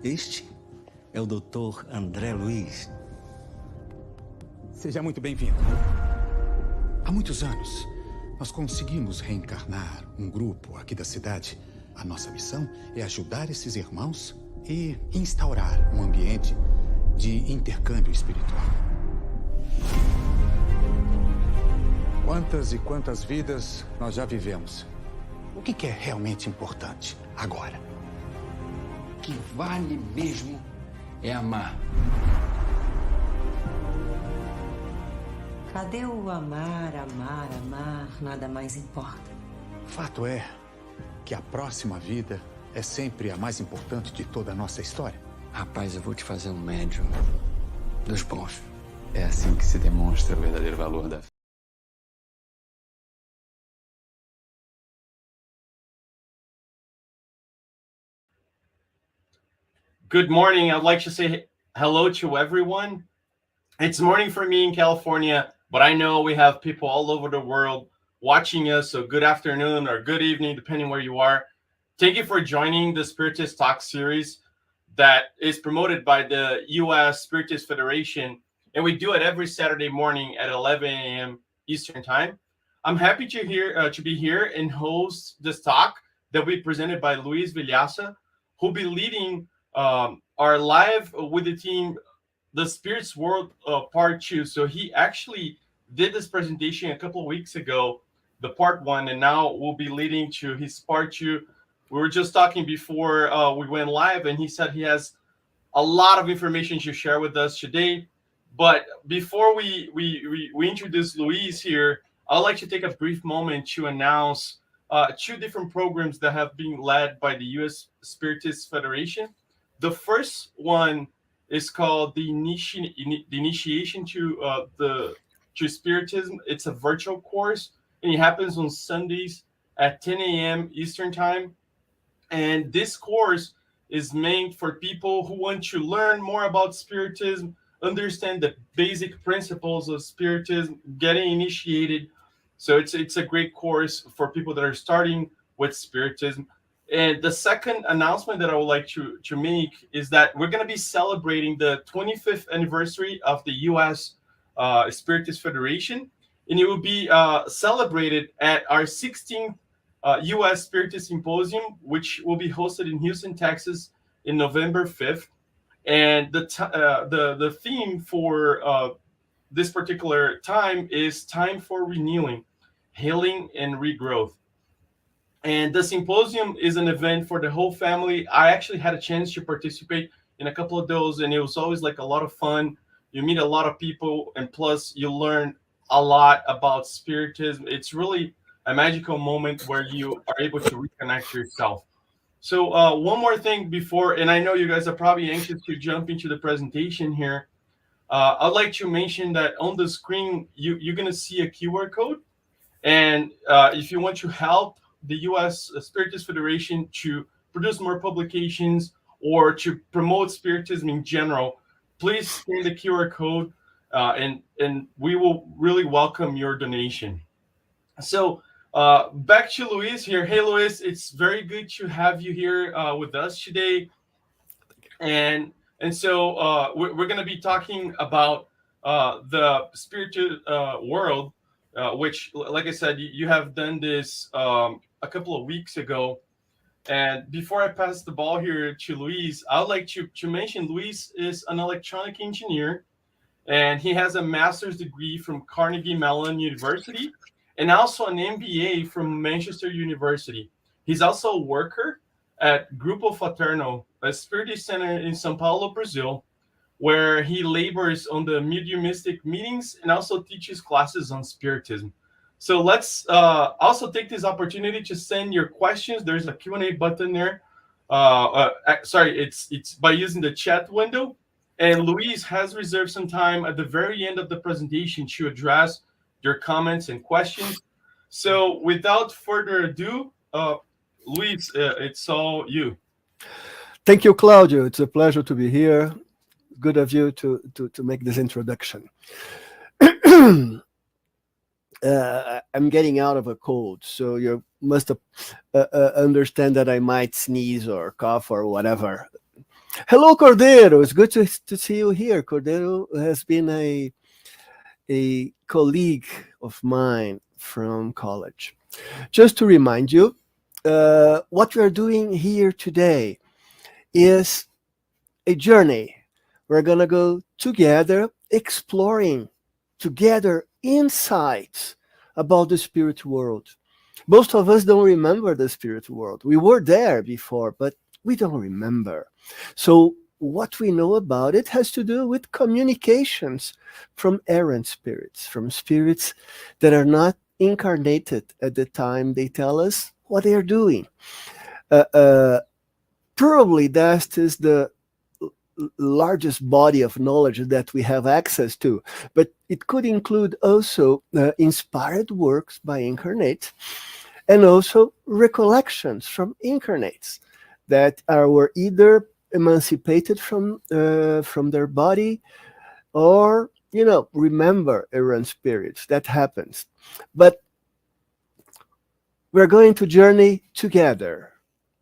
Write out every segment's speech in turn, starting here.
Este é o Dr. André Luiz. Seja muito bem-vindo. Há muitos anos, nós conseguimos reencarnar um grupo aqui da cidade. A nossa missão é ajudar esses irmãos e instaurar um ambiente de intercâmbio espiritual. Quantas e quantas vidas nós já vivemos? O que é realmente importante agora? O que vale mesmo é amar. Cadê o amar, amar, amar? Nada mais importa. Fato é que a próxima vida é sempre a mais importante de toda a nossa história. Rapaz, eu vou te fazer um médium dos bons. É assim que se demonstra o verdadeiro valor da vida. Good morning. I'd like to say hello to everyone. It's morning for me in California, but I know we have people all over the world watching us. So good afternoon or good evening, depending where you are. Thank you for joining the Spiritist Talk series that is promoted by the U.S. Spiritist Federation. And we do it every Saturday morning at 11 a.m. Eastern Time. I'm happy to be here and host this talk that will be presented by LUIZ VILLAÇA, who'll be leading our live with the team, The Spirit's World Part 2. So he actually did this presentation a couple of weeks ago, the Part 1, and now we'll be leading to his Part 2. We were just talking before we went live, and he said he has a lot of information to share with us today. But before we introduce LUIZ here, I'd like to take a brief moment to announce two different programs that have been led by the U.S. Spiritist Federation. The first one is called the Initiation to Spiritism. It's a virtual course, and it happens on Sundays at 10 a.m. Eastern Time. And this course is meant for people who want to learn more about Spiritism, understand the basic principles of Spiritism, getting initiated. So it's a great course for people that are starting with Spiritism. And the second announcement that I would like to make is that we're going to be celebrating the 25th anniversary of the U.S. Spiritist Federation, and it will be celebrated at our 16th U.S. Spiritist Symposium, which will be hosted in Houston, Texas, in November 5th. And the theme for this particular time is Time for Renewing, Healing, and Regrowth. And the symposium is an event for the whole family. I actually had a chance to participate in a couple of those, and it was always like a lot of fun. You meet a lot of people, and plus you learn a lot about Spiritism. It's really a magical moment where you are able to reconnect yourself. So one more thing before, and I know you guys are probably anxious to jump into the presentation here. I'd like to mention that on the screen, you're going to see a QR code. And if you want to help the U.S. Spiritist Federation to produce more publications or to promote Spiritism in general, please scan the QR code and we will really welcome your donation. So back to LUIZ here. Hey, LUIZ, it's very good to have you here with us today. And so we're going to be talking about the spiritual world, which, like I said, you have done this a couple of weeks ago. And before I pass the ball here to LUIZ, I would like to mention LUIZ is an electronic engineer, and he has a master's degree from Carnegie Mellon University and also an MBA from Manchester University. He's also a worker at Grupo Fraterno, a Spiritist center in São Paulo, Brazil, where he labors on the mediumistic meetings and also teaches classes on Spiritism. So let's also take this opportunity to send your questions. There's a Q&A button there. Sorry, it's by using the chat window. And LUIZ has reserved some time at the very end of the presentation to address your comments and questions. So without further ado, LUIZ, it's all you. Thank you, Claudio. It's a pleasure to be here. Good of you to make this introduction. I'm getting out of a cold, so you must understand that I might sneeze or cough or whatever. Hello, Cordero. It's good to see you here. Cordero has been a colleague of mine from college. Just to remind you, what we are doing here today is a journey. We're going to go together exploring together insights about the spirit world. Most of us don't remember the spirit world. We were there before, but we don't remember. So what we know about it has to do with communications from errant spirits, from spirits that are not incarnated at the time they tell us what they are doing. Probably that is the largest body of knowledge that we have access to, but it could include also inspired works by incarnates and also recollections from incarnates that were either emancipated from their body or, remember errant spirits. That happens. But we're going to journey together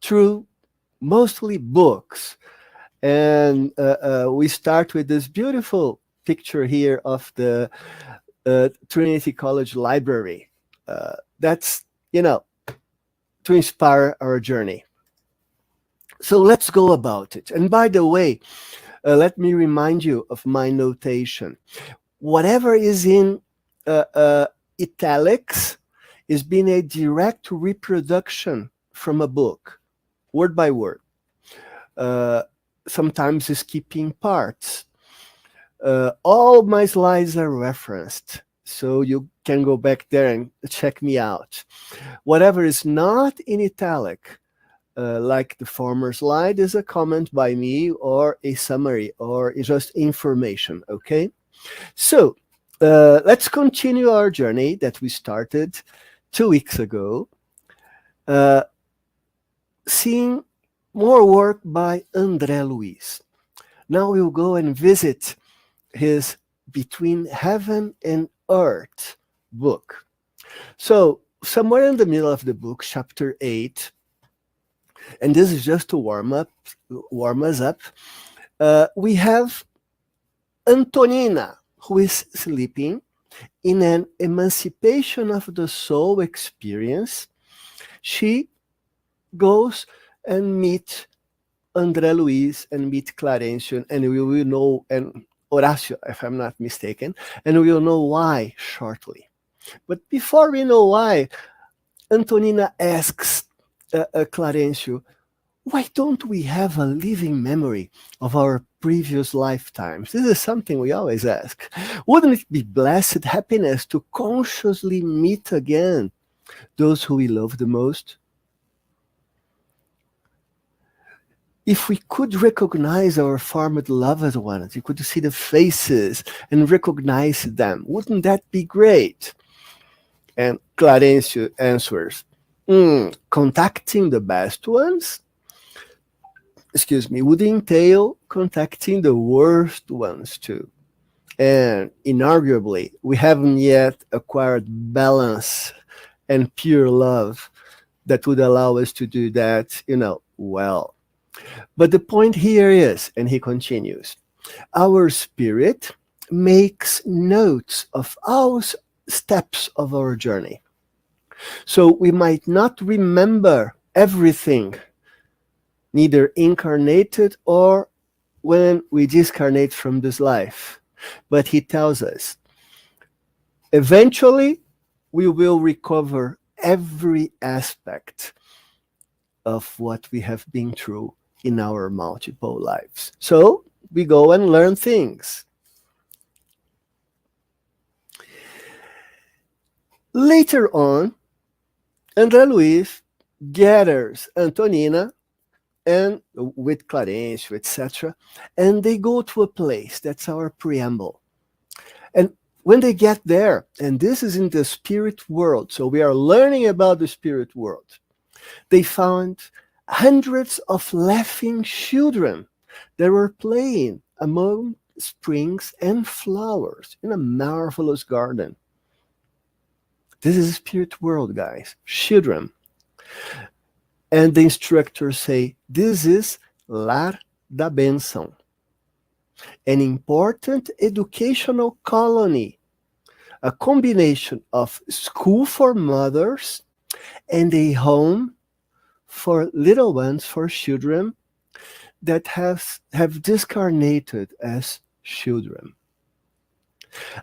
through mostly books. And we start with this beautiful picture here of the Trinity College Library. That's, to inspire our journey. So let's go about it. And by the way, let me remind you of my notation. Whatever is in italics is being a direct reproduction from a book, word by word. Sometimes skipping parts. All my slides are referenced, so you can go back there and check me out. Whatever is not in italic, like the former slide, is a comment by me or a summary or just information, okay? So let's continue our journey that we started 2 weeks ago, seeing more work by LUIZ. Now we'll go and visit his Between Heaven and Earth book. So somewhere in the middle of the book, chapter 8, and this is just to warm us up, we have Antonina, who is sleeping in an emancipation of the soul experience. She goes and meet André Luiz and meet Clarencio, and we will know, and Horacio, if I'm not mistaken, and we will know why shortly. But before we know why, Antonina asks Clarencio, why don't we have a living memory of our previous lifetimes? This is something we always ask. Wouldn't it be blessed happiness to consciously meet again those who we love the most? If we could recognize our former loved ones, we could see the faces and recognize them, wouldn't that be great? And Clarencio answers, contacting the best ones, would entail contacting the worst ones too. And inarguably, we haven't yet acquired balance and pure love that would allow us to do that, well. But the point here is, and he continues, our spirit makes notes of all steps of our journey. So we might not remember everything, neither incarnated or when we discarnate from this life. But he tells us, eventually we will recover every aspect of what we have been through in our multiple lives. So we go and learn things. Later on, André Luiz gathers Antonina and with Clarencio, etc., and they go to a place. That's our preamble. And when they get there, and this is in the spirit world, so we are learning about the spirit world, they found hundreds of laughing children that were playing among springs and flowers in a marvelous garden. This is a spirit world, guys. Children. And the instructors say, this is Lar da Bênção, an important educational colony, a combination of school for mothers and a home for little ones, for children that have discarnated as children.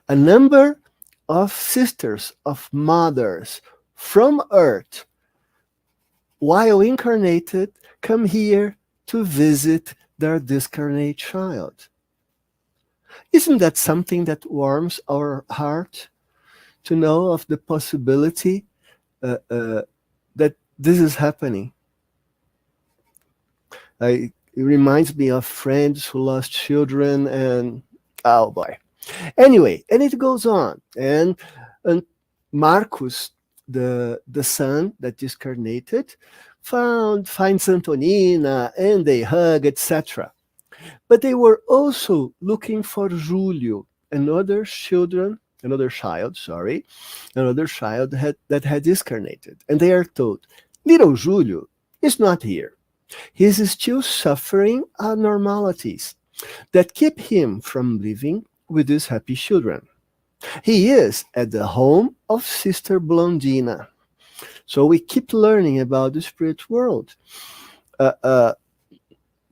A number of sisters, of mothers from Earth, while incarnated, come here to visit their discarnate child. Isn't that something that warms our heart to know of the possibility that this is happening? It reminds me of friends who lost children, and oh boy. Anyway, and it goes on. And Marcus, the son that discarnated, finds Antonina, and they hug, etc. But they were also looking for Julio, another child that had discarnated. And they are told, little Julio is not here. He is still suffering abnormalities that keep him from living with his happy children. He is at the home of Sister Blondina. So we keep learning about the spirit world.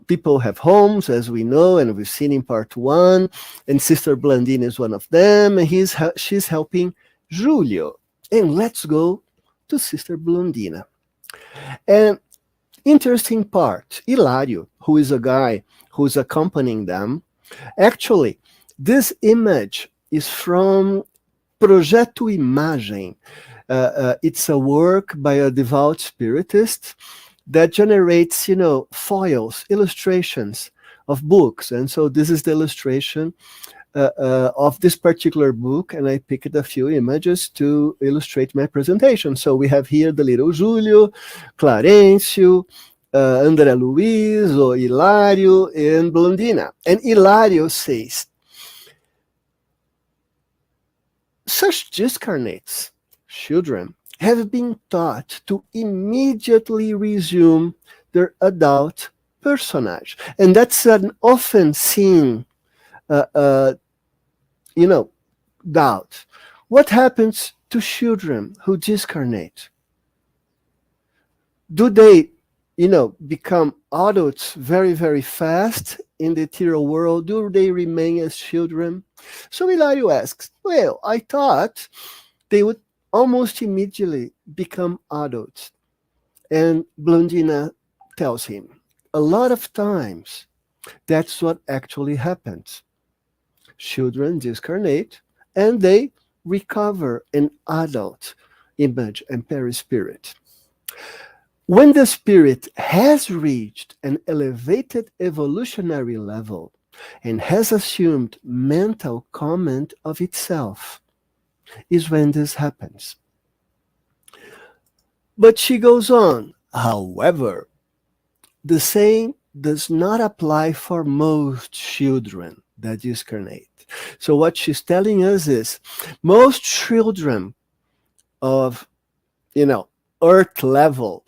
People have homes, as we know, and we've seen in part 1, and Sister Blondina is one of them, and she's helping Julio. And let's go to Sister Blondina. And interesting part, Hilario, who is a guy who's accompanying them. Actually, this image is from Projeto Imagem. It's a work by a devout spiritist that generates, foils, illustrations of books. And so this is the illustration of this particular book, and I picked a few images to illustrate my presentation. So we have here the little Julio, Clarencio, André Luiz, or Hilario, and Blondina. And Hilario says, such discarnates, children, have been taught to immediately resume their adult personage. And that's an often seen doubt. What happens to children who discarnate? Do they, become adults very, very fast in the ethereal world? Do they remain as children? So Hilario asks, well, I thought they would almost immediately become adults. And Blondina tells him, a lot of times, that's what actually happens. Children discarnate, and they recover an adult image and perispirit. When the spirit has reached an elevated evolutionary level and has assumed mental comment of itself, is when this happens. But she goes on, however, the same does not apply for most children that discarnate. So what she's telling us is, most children of, earth level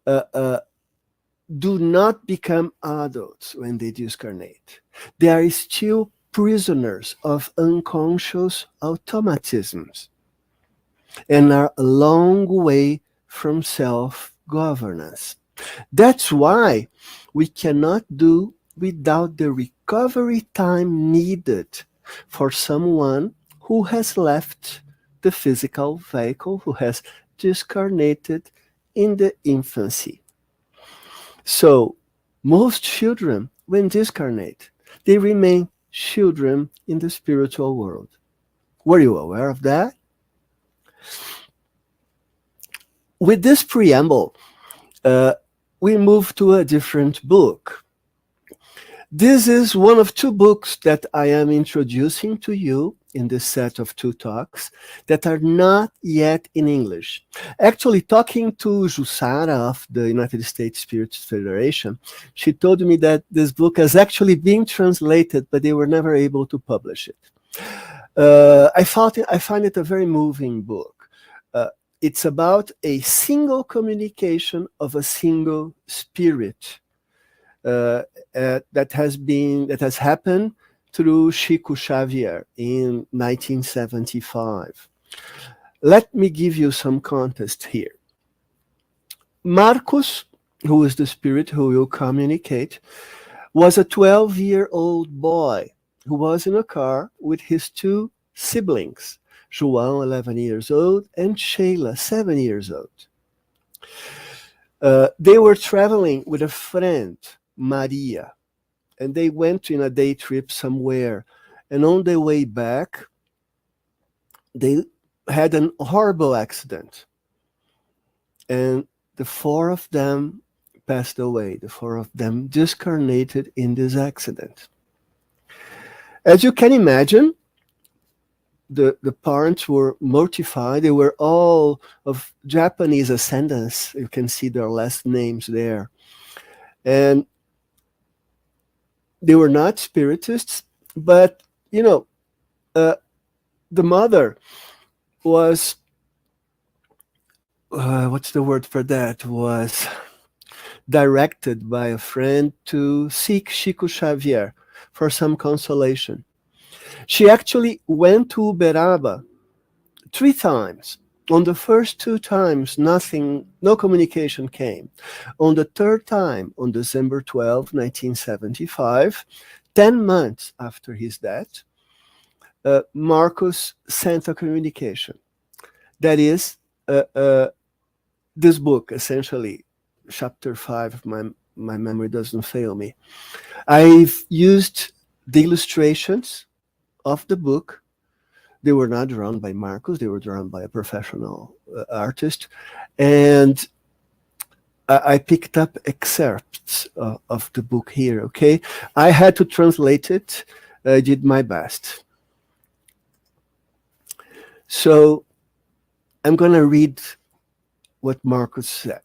do not become adults when they discarnate. They are still prisoners of unconscious automatisms and are a long way from self-governance. That's why we cannot do without the recovery time needed for someone who has left the physical vehicle, who has discarnated in the infancy. So most children, when discarnate, they remain children in the spiritual world. Were you aware of that? With this preamble, we move to a different book. This is one of 2 books that I am introducing to you in this set of 2 talks that are not yet in English. Actually, talking to Jussara of the United States Spiritist Federation, she told me that this book has actually been translated, but they were never able to publish it. I find it a very moving book. It's about a single communication of a single spirit that has happened through Chico Xavier in 1975. Let me give you some context here. Marcos, who is the spirit who will communicate, was a 12-year-old boy who was in a car with his two siblings, João, 11 years old, and Sheila, 7 years old. They were traveling with a friend, Maria, and they went in a day trip somewhere. And on their way back, they had an horrible accident. And the four of them passed away. The four of them discarnated in this accident. As you can imagine, the parents were mortified. They were all of Japanese ascendants. You can see their last names there. And they were not spiritists, but, you know, the mother was, what's the word for that, was directed by a friend to seek Chico Xavier for some consolation. She actually went to Uberaba 3 times. On the first 2 times, no communication came. On the 3rd time, on December 12, 1975, 10 months after his death, Marcos sent a communication. That is, this book, essentially, chapter 5, if my memory doesn't fail me. I've used the illustrations of the book. They were not drawn by Marcos, they were drawn by a professional artist. And I picked up excerpts of the book here, okay? I had to translate it. I did my best. So I'm going to read what Marcos said.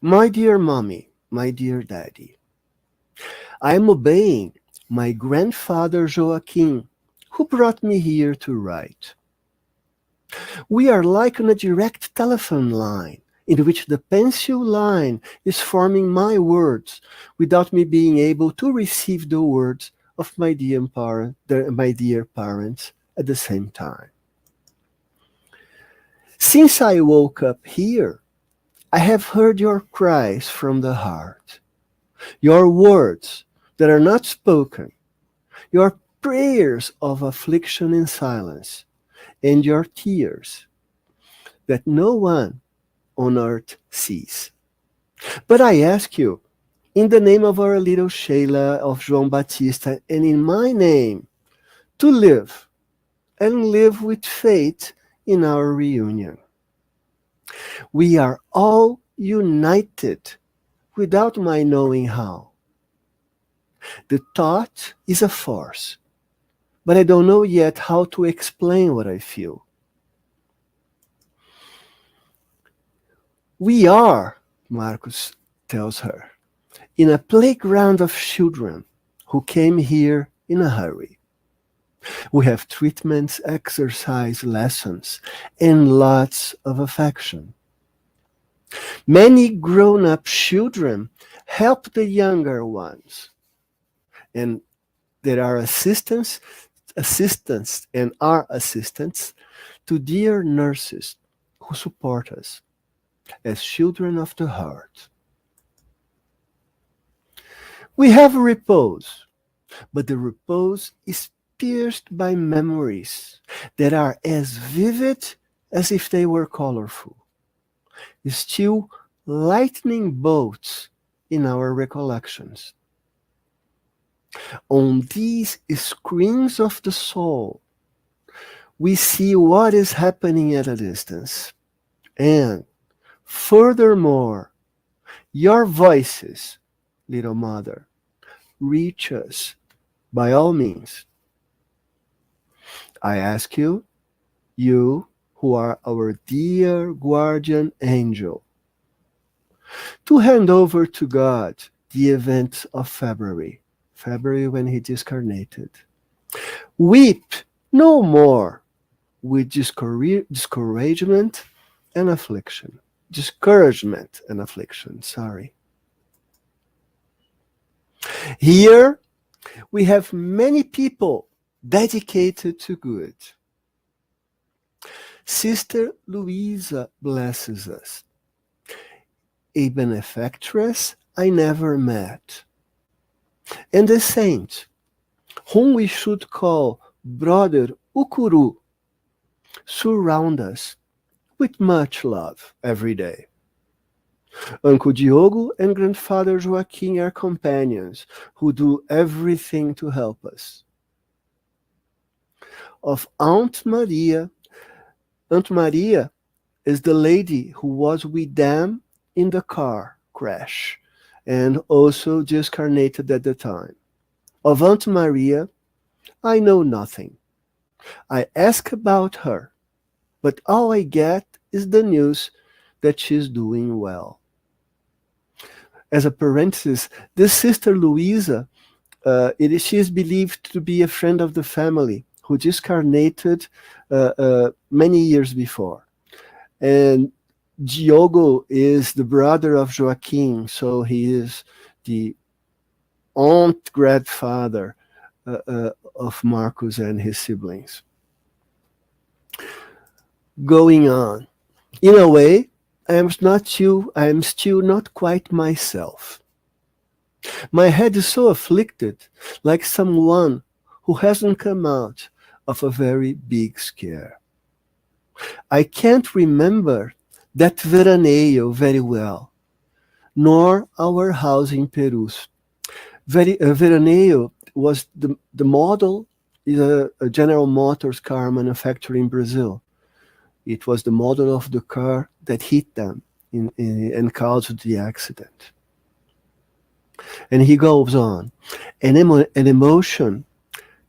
My dear mommy, my dear daddy, I am obeying my grandfather Joaquim, who brought me here to write. We are like on a direct telephone line in which the pencil line is forming my words without me being able to receive the words of my dear parents at the same time. Since I woke up here, I have heard your cries from the heart, your words that are not spoken, your prayers of affliction in silence, and your tears that no one on earth sees. But I ask you, in the name of our little Sheila, of João Batista, and in my name, to live, and live with faith in our reunion. We are all united without my knowing how. The thought is a force, but I don't know yet how to explain what I feel. We are, Marcos tells her, in a playground of children who came here in a hurry. We have treatments, exercise lessons, and lots of affection. Many grown-up children help the younger ones, and there are assistants and are assistants to dear nurses who support us as children of the heart. We have repose, but the repose is pierced by memories that are as vivid as if they were colorful, still lightning bolts in our recollections. On these screens of the soul, we see what is happening at a distance. And furthermore, your voices, little mother, reach us by all means. I ask you, you who are our dear guardian angel, to hand over to God the events of February when he discarnated. Weep no more with discouragement and affliction. Here, we have many people dedicated to good. Sister Louisa blesses us. A benefactress I never met. And a saint, whom we should call Brother Ukuru, surround us with much love every day. Uncle Diogo and Grandfather Joaquim are companions who do everything to help us. Of Aunt Maria is the lady who was with them in the car crash and also discarnated at the time. Of Aunt Maria, I know nothing. I ask about her, but all I get is the news that she's doing well. As a parenthesis, this Sister Louisa, she is believed to be a friend of the family who discarnated many years before. And Diogo is the brother of Joaquim, so he is the aunt grandfather of Marcos and his siblings. Going on. In a way, I am still not quite myself. My head is so afflicted, like someone who hasn't come out of a very big scare. I can't remember that veraneio very well, nor our house in Perus. Veraneio was the model, is a General Motors car manufactured in Brazil. It was the model of the car that hit them and caused the accident. And he goes on, an emotion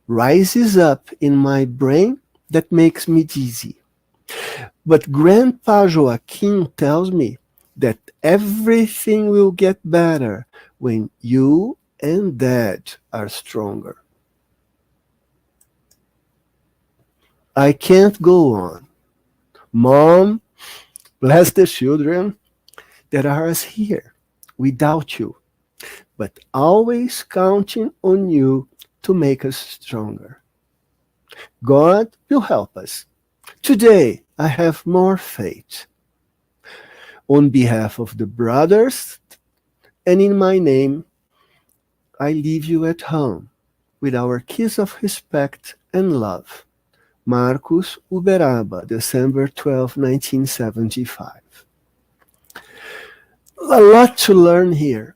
rises up in my brain that makes me dizzy. But Grandpa Joaquim tells me that everything will get better when you and Dad are stronger. I can't go on. Mom, bless the children that are us here without you, but always counting on you to make us stronger. God will help us. Today, I have more faith. On behalf of the brothers and in my name, I leave you at home with our kiss of respect and love. Marcos Uberaba, December 12, 1975. A lot to learn here.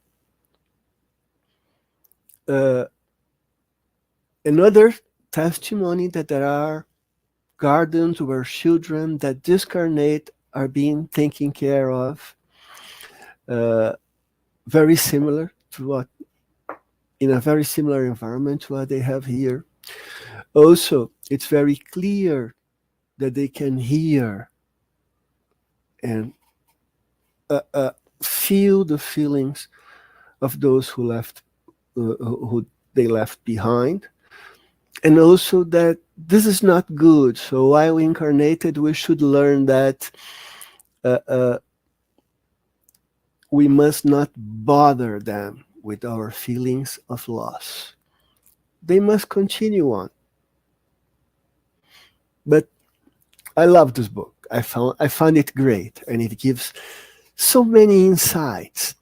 Another testimony that there are gardens where children that discarnate are being taken care of. Very similar to what, in a very similar environment to what they have here. Also, it's very clear that they can hear and feel the feelings of those who they left behind. And also that this is not good. So while incarnated, we should learn that we must not bother them with our feelings of loss. They must continue on. But I love this book. I found it great, and it gives so many insights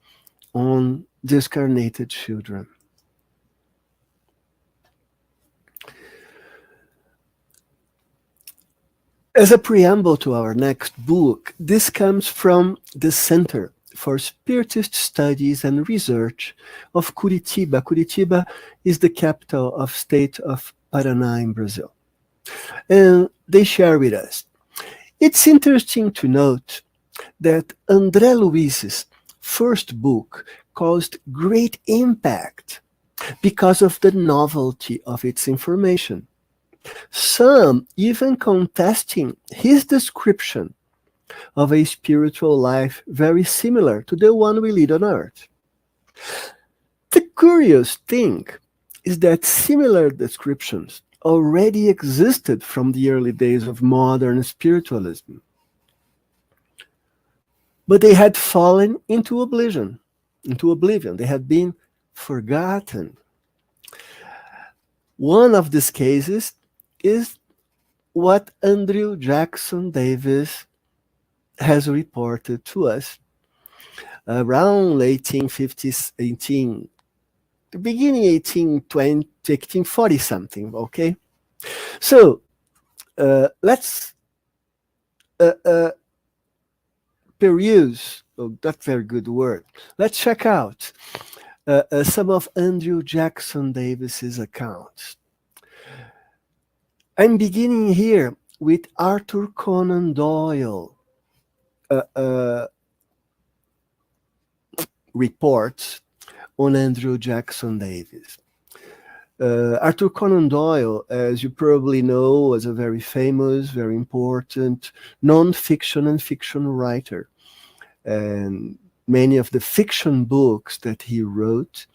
on discarnated children. As a preamble to our next book, this comes from the Center for Spiritist Studies and Research of Curitiba. Curitiba is the capital of state of Paraná in Brazil. And they share with us. It's interesting to note that André Luiz's first book caused great impact because of the novelty of its information. Some even contesting his description of a spiritual life very similar to the one we lead on earth. The curious thing is that similar descriptions already existed from the early days of modern spiritualism. But they had fallen into oblivion. They had been forgotten. One of these cases is what Andrew Jackson Davis has reported to us around 1850s, the beginning 1820, 1840 something, okay? So let's peruse, oh, that's a very good word. Let's check out some of Andrew Jackson Davis's accounts. I'm beginning here with Arthur Conan Doyle reports on Andrew Jackson Davis. Arthur Conan Doyle, as you probably know, was a very famous, very important non-fiction and fiction writer. And many of the fiction books that he wrote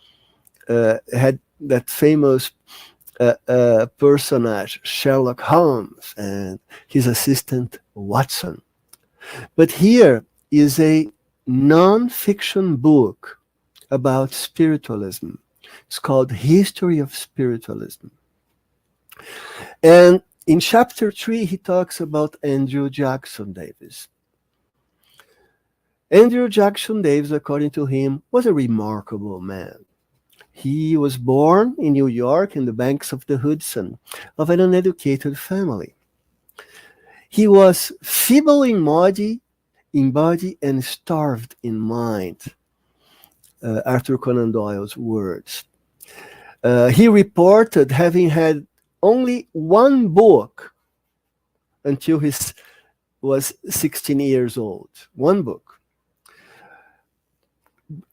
had that famous personage, Sherlock Holmes, and his assistant, Watson. But here is a non-fiction book about spiritualism. It's called History of Spiritualism. And in chapter 3, he talks about Andrew Jackson Davis. Andrew Jackson Davis, according to him, was a remarkable man. He was born in New York in the banks of the Hudson of an uneducated family. He was feeble in body and starved in mind. Arthur Conan Doyle's words. He reported having had only one book until he was 16 years old. One book.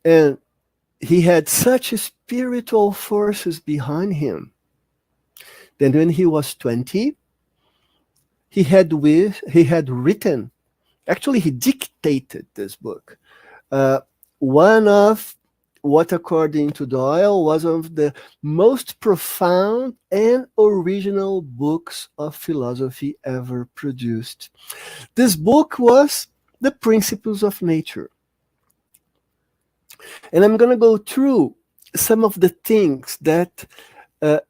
And he had such spiritual forces behind him that when he was 20, he had written, actually he dictated this book, one of what, according to Doyle, was one of the most profound and original books of philosophy ever produced. This book was The Principles of Nature. And I'm going to go through some of the things that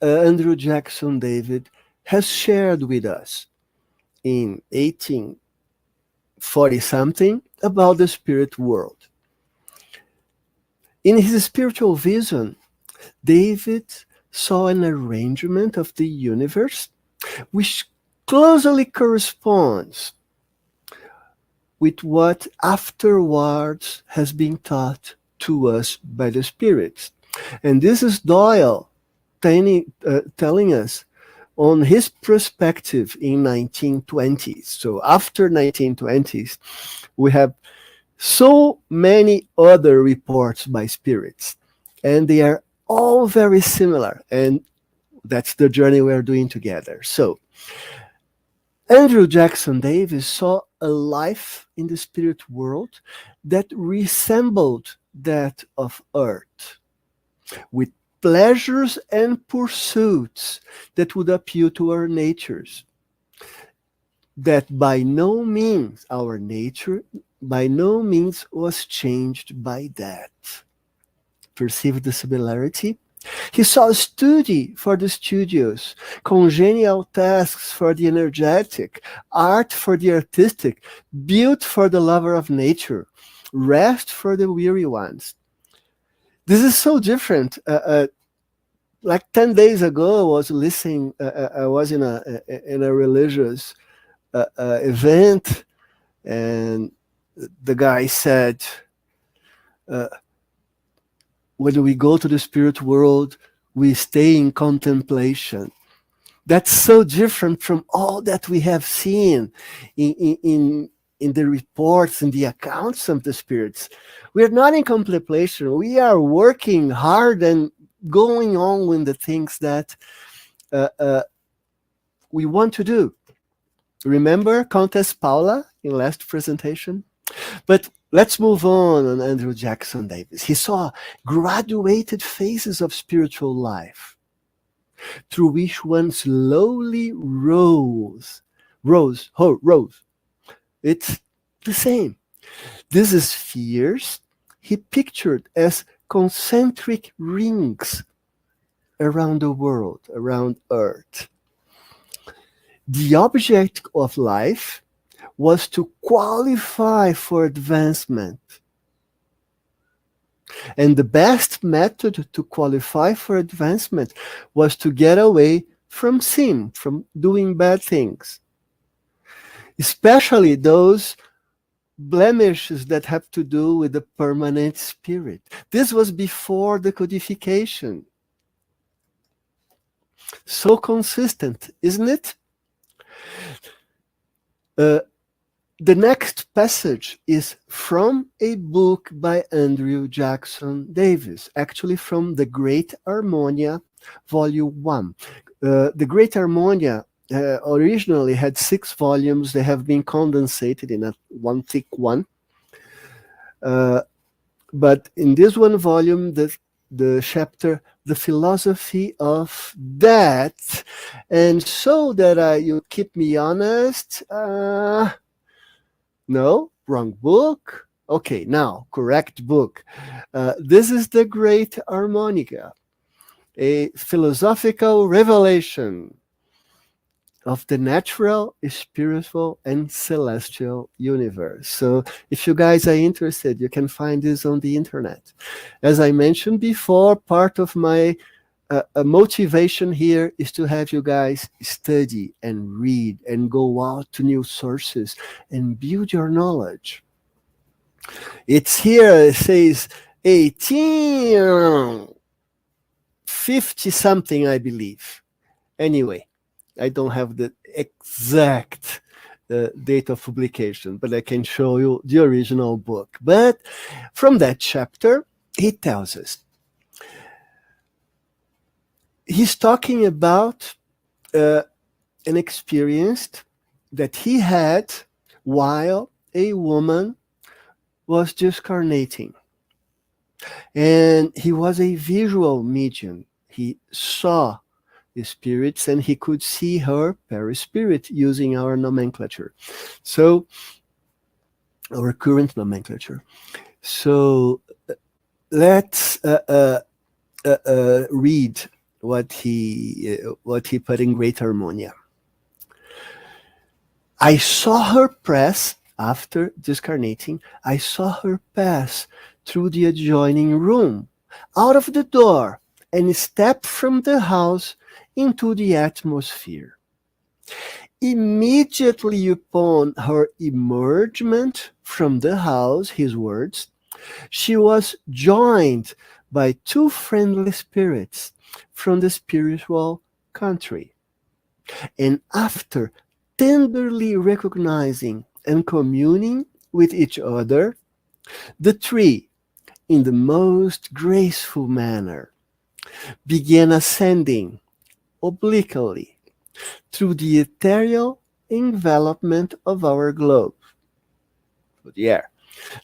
Andrew Jackson Davis has shared with us in 1840-something about the spirit world. In his spiritual vision, David saw an arrangement of the universe which closely corresponds with what afterwards has been taught to us by the spirits. And this is Doyle telling us on his perspective in 1920s. So after 1920s, we have so many other reports by spirits, and they are all very similar, and that's the journey we're doing together. So Andrew Jackson Davis saw a life in the spirit world that resembled that of Earth, with pleasures and pursuits that would appeal to our natures. That by no means our nature, by no means was changed by that. Perceive the similarity? He saw study for the studious, congenial tasks for the energetic, art for the artistic, beauty for the lover of nature, rest for the weary ones. This is so different. Like 10 days ago, I was listening, I was in a religious event, and the guy said, when we go to the spirit world, we stay in contemplation. That's so different from all that we have seen in the reports and the accounts of the spirits. We are not in contemplation. We are working hard and going on with the things that we want to do. Remember Countess Paula in last presentation? But let's move on Andrew Jackson Davis. He saw graduated phases of spiritual life through which one slowly rose. It's the same. These spheres he pictured as concentric rings around the world, around Earth. The object of life was to qualify for advancement. And the best method to qualify for advancement was to get away from sin, from doing bad things. Especially those blemishes that have to do with the permanent spirit. This was before the codification. So consistent, isn't it? The next passage is from a book by Andrew Jackson Davis, actually from the Great Harmonia, Volume 1. The Great Harmonia originally had 6 volumes. They have been condensated in one thick one. But in this one volume, the chapter, The Philosophy of Death. And so that you keep me honest, no, wrong book. Okay, now, correct book. This is the Great Harmonica, a philosophical revelation of the natural, spiritual, and celestial universe. So if you guys are interested, you can find this on the internet. As I mentioned before, part of my motivation here is to have you guys study and read and go out to new sources and build your knowledge. It's here, it says 1850 something, I believe. Anyway, I don't have the exact date of publication, but I can show you the original book. But from that chapter, he tells us, he's talking about an experience that he had while a woman was discarnating. And he was a visual medium. He saw the spirits and he could see her perispirit using our nomenclature. So, our current nomenclature. So, let's read what he put in Great Harmonia. I saw her pass, after discarnating, I saw her pass through the adjoining room, out of the door, and step from the house into the atmosphere. Immediately upon her emergement from the house, his words, she was joined by 2 friendly spirits from the spiritual country. And after tenderly recognizing and communing with each other, the 3, in the most graceful manner, began ascending obliquely through the ethereal envelopment of our globe. The air.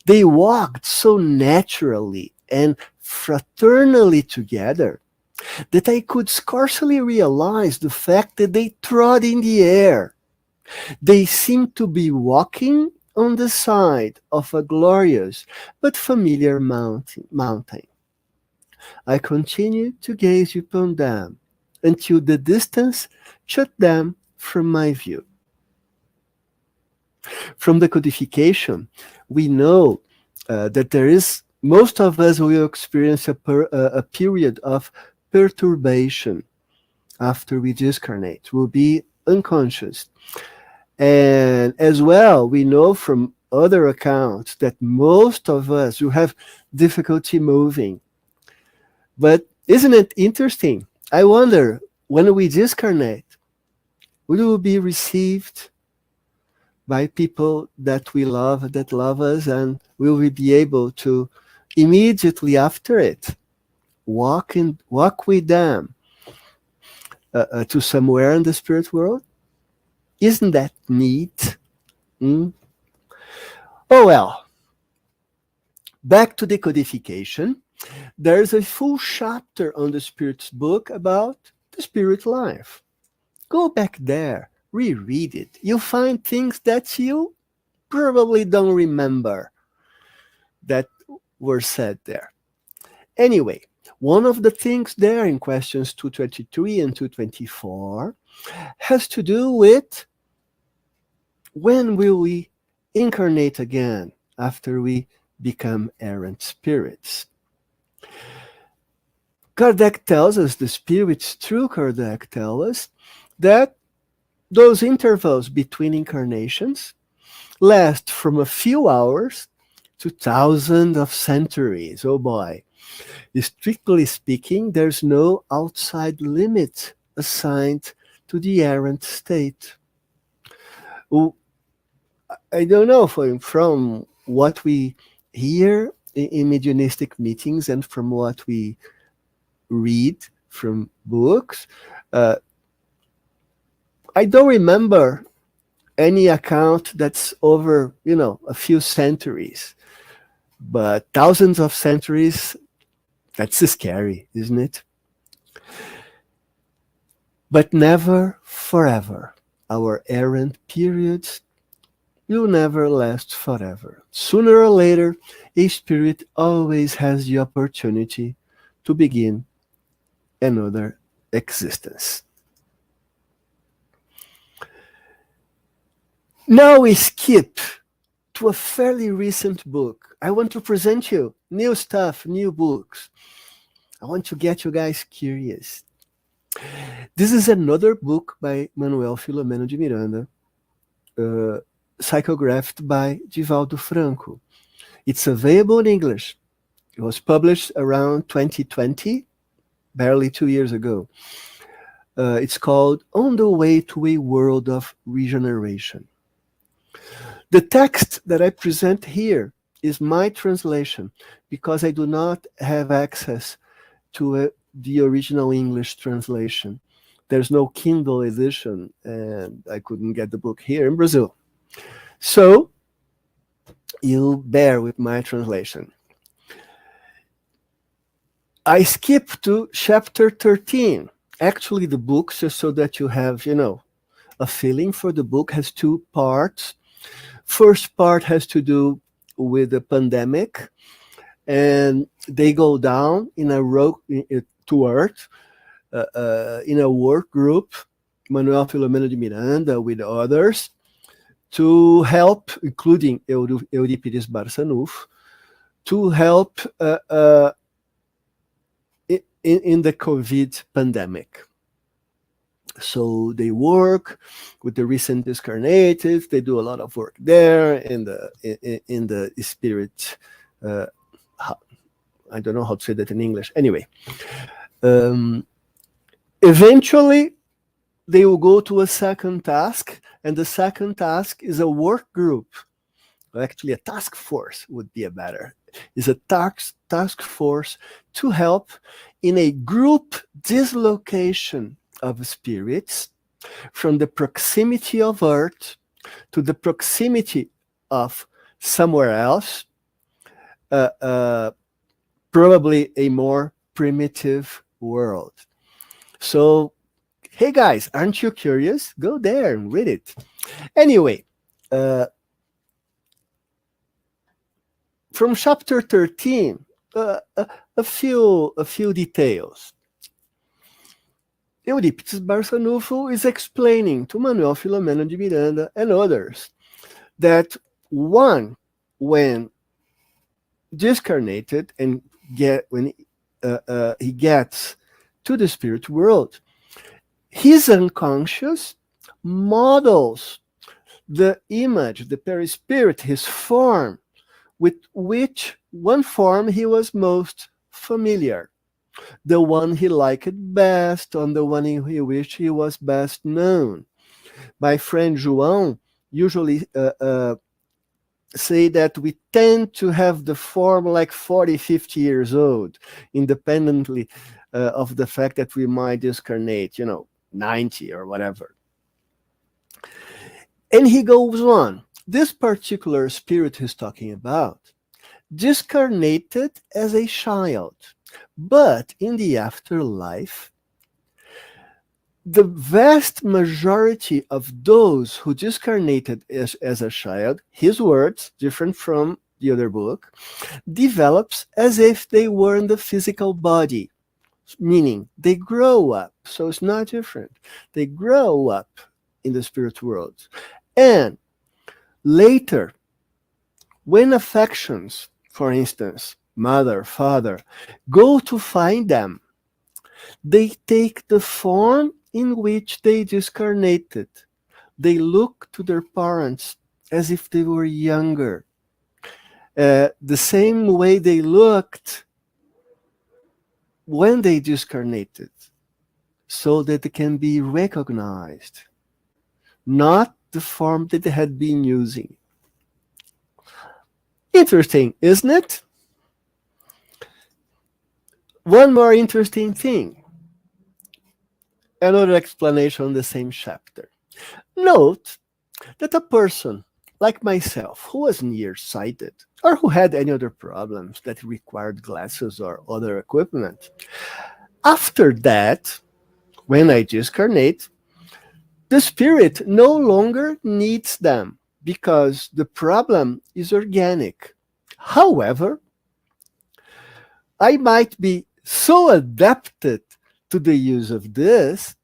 They walked so naturally and fraternally together that I could scarcely realize the fact that they trod in the air. They seemed to be walking on the side of a glorious but familiar mountain. I continued to gaze upon them until the distance shut them from my view. From the codification, we know that there is, most of us will experience a period of perturbation after we discarnate. We'll be unconscious. And as well, we know from other accounts that most of us will have difficulty moving. But isn't it interesting? I wonder, when we discarnate, we will be received by people that we love, that love us, and will we be able to immediately after it walk with them to somewhere in the spirit world? Isn't that neat? Oh well. Back to the codification. There's a full chapter on the Spirit's book about the spirit life. Go back there, reread it. You'll find things that you probably don't remember that were said there. Anyway, one of the things there in questions 223 and 224 has to do with when will we incarnate again after we become errant spirits. Kardec tells us, the spirits through Kardec tell us, that those intervals between incarnations last from a few hours to thousands of centuries. Oh boy. Strictly speaking, there's no outside limit assigned to the errant state. I don't know, from what we hear in mediumistic meetings and from what we read from books, I don't remember any account that's over, a few centuries. But thousands of centuries, that's scary, isn't it? But never forever. Our errant periods will never last forever. Sooner or later, a spirit always has the opportunity to begin another existence. Now we skip to a fairly recent book. I want to present you new stuff, new books. I want to get you guys curious. This is another book by Manuel Filomeno de Miranda, psychographed by Divaldo Franco. It's available in English. It was published around 2020, barely 2 years ago. It's called On the Way to a World of Regeneration. The text that I present here is my translation because I do not have access to the original English translation. There's no Kindle edition, and I couldn't get the book here in Brazil. So you bear with my translation. I skip to chapter 13. Actually, the book, just so that you have, a feeling for the book, has 2 parts. First part has to do with the pandemic, and they go down in a row to earth in a work group, Manuel Filomeno de Miranda with others, to help, including Eurípides Barçanufo, to help in the COVID pandemic. So they work with the recent discarnated. They do a lot of work there in the spirit. I don't know how to say that in English. Anyway, eventually they will go to a second task, and the second task is a work group. Actually, a task force would be a better. Is a task force to help in a group dislocation of spirits from the proximity of Earth to the proximity of somewhere else, probably a more primitive world. So, hey guys, aren't you curious? Go there and read it. Anyway, from chapter 13, a few details. Eurípides Barçanufo is explaining to Manuel Filomeno de Miranda and others that one, when discarnated and when he gets to the spirit world, his unconscious models the image, the perispirit, his form, with which one form he was most familiar, the one he liked best, on the one in which he was best known. My friend João usually say that we tend to have the form like 40, 50 years old, independently of the fact that we might discarnate, 90 or whatever. And he goes on. This particular spirit he's talking about discarnated as a child, but in the afterlife, the vast majority of those who discarnated as a child, his words, different from the other book, develops as if they were in the physical body, meaning they grow up. So it's not different. They grow up in the spirit world. And later, when affections, for instance, mother, father, go to find them, they take the form in which they discarnated. They look to their parents as if they were younger. The same way they looked when they discarnated, so that they can be recognized, not the form that they had been using. Interesting, isn't it? One more interesting thing. Another explanation on the same chapter. Note that a person like myself, who was nearsighted, or who had any other problems that required glasses or other equipment, after that, when I discarnate, the spirit no longer needs them because the problem is organic. However, I might be so adapted to the use of this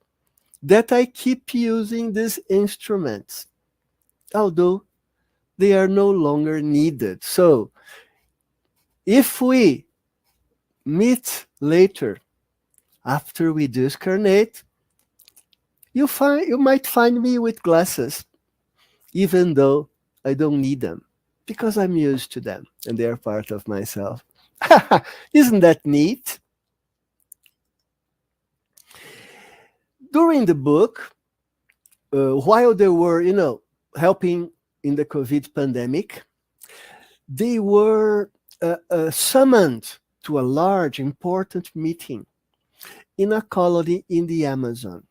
that I keep using these instruments, although they are no longer needed. So if we meet later, after we discarnate, you might find me with glasses, even though I don't need them, because I'm used to them and they are part of myself. Isn't that neat? During the book, while they were, helping in the COVID pandemic, they were summoned to a large, important meeting in a colony in the Amazon.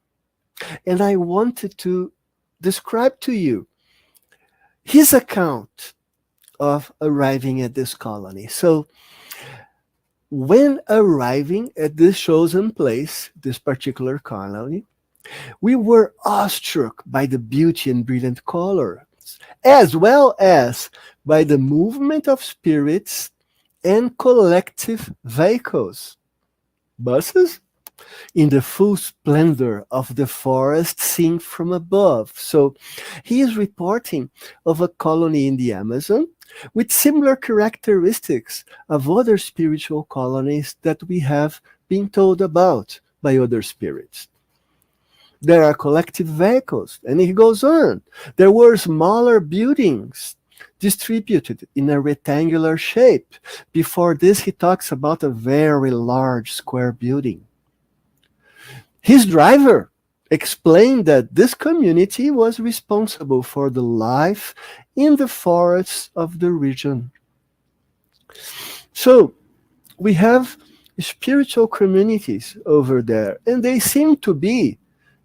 And I wanted to describe to you his account of arriving at this colony. So, when arriving at this chosen place, this particular colony, we were awestruck by the beauty and brilliant colors, as well as by the movement of spirits and collective vehicles, buses, in the full splendor of the forest seen from above. So he is reporting of a colony in the Amazon with similar characteristics of other spiritual colonies that we have been told about by other spirits. There are collective vehicles, and he goes on. There were smaller buildings distributed in a rectangular shape. Before this, he talks about a very large square building. His driver explained that this community was responsible for the life in the forests of the region. So we have spiritual communities over there, and they seem to be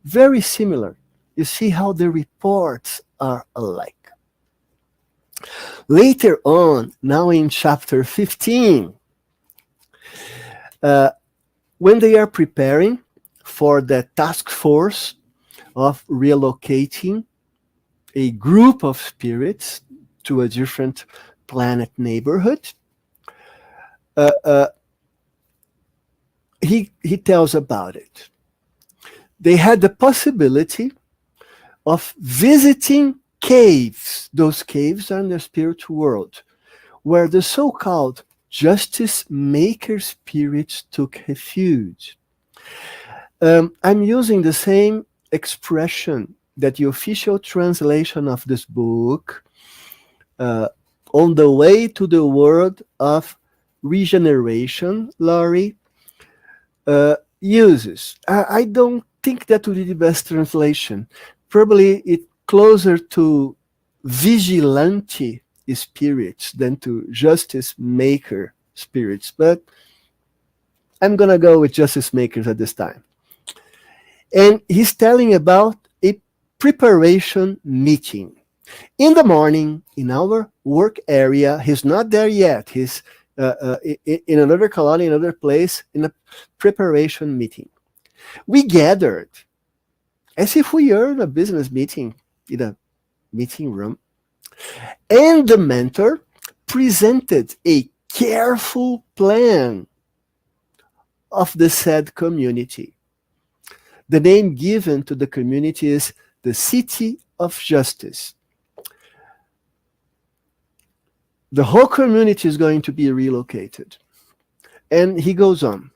very similar. You see how the reports are alike. Later on, now in chapter 15, when they are preparing for the task force of relocating a group of spirits to a different planet neighborhood, he tells about it. They had the possibility of visiting caves. Those caves are in the spiritual world, where the so-called justice maker spirits took refuge. I'm using the same expression that the official translation of this book, On the Way to the World of Regeneration, Laurie, uses. I don't think that would be the best translation. Probably it's closer to vigilante spirits than to justice maker spirits, but I'm gonna go with justice makers at this time. And he's telling about a preparation meeting. In the morning, in our work area, he's not there yet. He's in another colony, another place, in a preparation meeting. We gathered as if we are in a business meeting, in a meeting room. And the mentor presented a careful plan of the said community. The name given to the community is the City of Justice. The whole community is going to be relocated. And he goes on.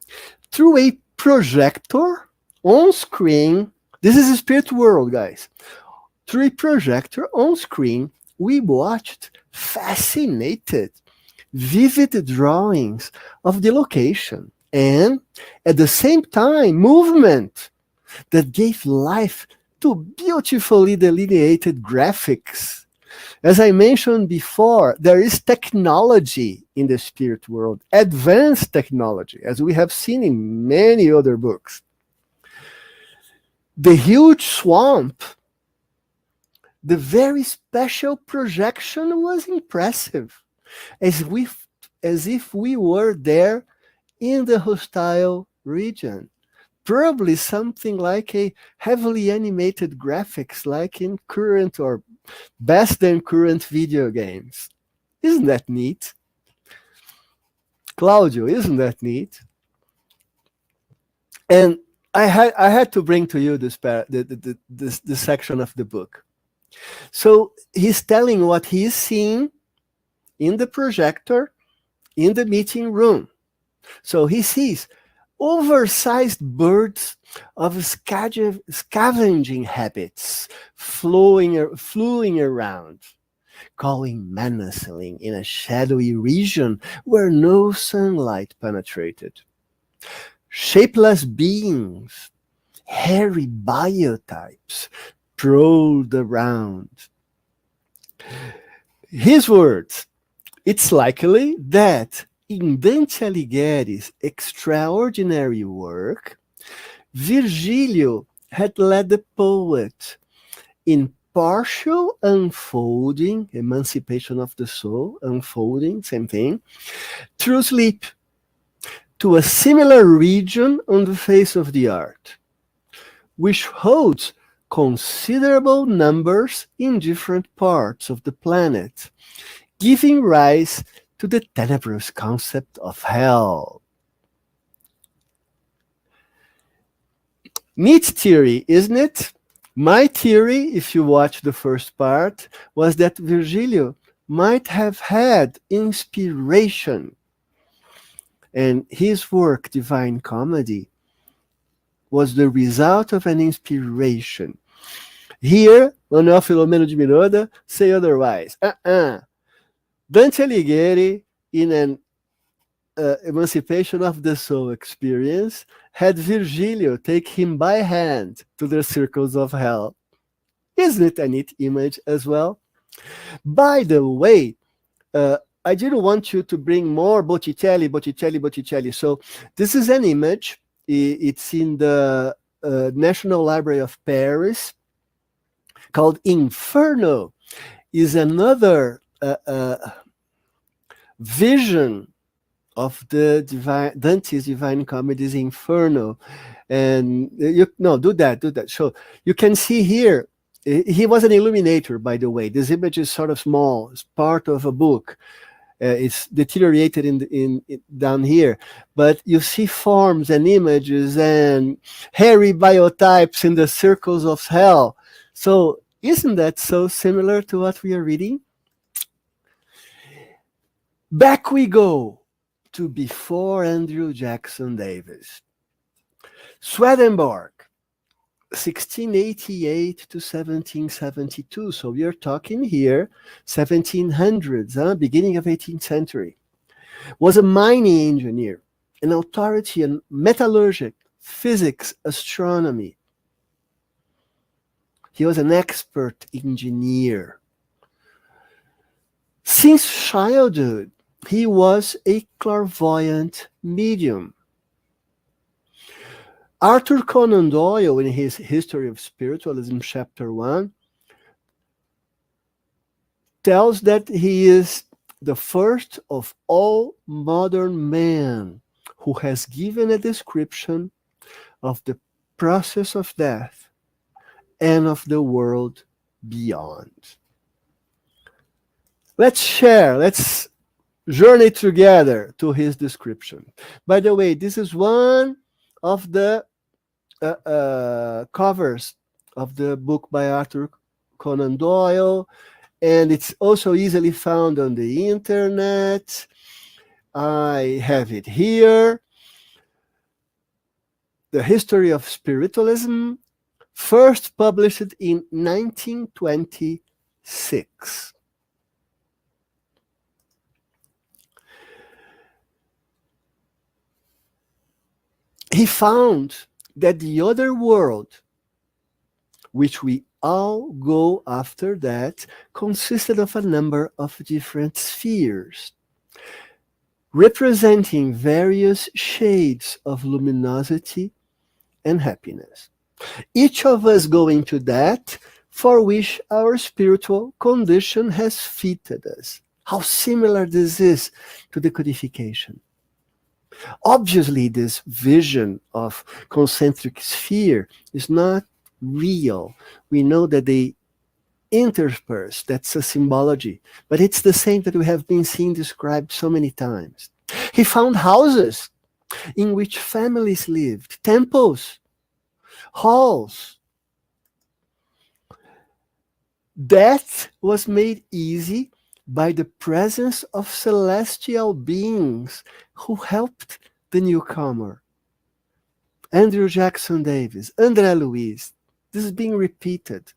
Through a projector on screen, this is a spirit world, guys. Through a projector on screen, we watched fascinated, vivid drawings of the location and, at the same time, movement that gave life to beautifully delineated graphics. As I mentioned before, there is technology in the spirit world, advanced technology, as we have seen in many other books. The huge swamp, the very special projection was impressive, as if we were there in the hostile region. Probably something like a heavily animated graphics like in current or best than current video games. Isn't that neat? Claudio, isn't that neat? And I had to bring to you this section of the book. So he's telling what he's seeing in the projector in the meeting room. So he sees oversized birds of scavenging habits flying around, calling menacingly in a shadowy region where no sunlight penetrated. Shapeless beings, hairy biotypes prowled around. His words, it's likely that in Dante Alighieri's extraordinary work, Virgilio had led the poet in partial unfolding, emancipation of the soul, unfolding, same thing, through sleep, to a similar region on the face of the earth, which holds considerable numbers in different parts of the planet, giving rise to the tenebrous concept of hell. Neat theory, isn't it? My theory, if you watch the first part, was that Virgilio might have had inspiration, and his work, Divine Comedy, was the result of an inspiration. Here, Manuel Filomeno de Miranda say otherwise. Dante Alighieri, in an Emancipation of the Soul experience, had Virgilio take him by hand to the circles of hell. Isn't it a neat image as well? By the way, I didn't want you to bring more Botticelli. So this is an image. It's in the National Library of Paris, called Inferno. Is another vision of the Dante's Divine Comedy's Inferno. And do that. So you can see here, he was an illuminator, by the way. This image is sort of small. It's part of a book. It's deteriorated in down here, but you see forms and images and hairy biotypes in the circles of hell. So isn't that so similar to what we are reading? Back we go to before Andrew Jackson Davis. Swedenborg, 1688 to 1772. So we are talking here 1700s, beginning of 18th century. Was a mining engineer, an authority in metallurgy, physics, astronomy. He was an expert engineer. Since childhood, he was a clairvoyant medium. Arthur Conan Doyle, in his History of Spiritualism, chapter 1, tells that he is the first of all modern men who has given a description of the process of death and of the world beyond. Let's journey together to his description. By the way, this is one of the covers of the book by Arthur Conan Doyle, and it's also easily found on the internet. I have it here. The History of Spiritualism, first published in 1926. He found that the other world, which we all go after that, consisted of a number of different spheres, representing various shades of luminosity and happiness. Each of us go into that for which our spiritual condition has fitted us. How similar this is to the codification. Obviously, this vision of concentric sphere is not real. We know that they intersperse, that's a symbology, but it's the same that we have been seeing described so many times. He found houses in which families lived, temples, halls. That was made easy by the presence of celestial beings who helped the newcomer. Andrew Jackson Davis, André Luiz. This is being repeated.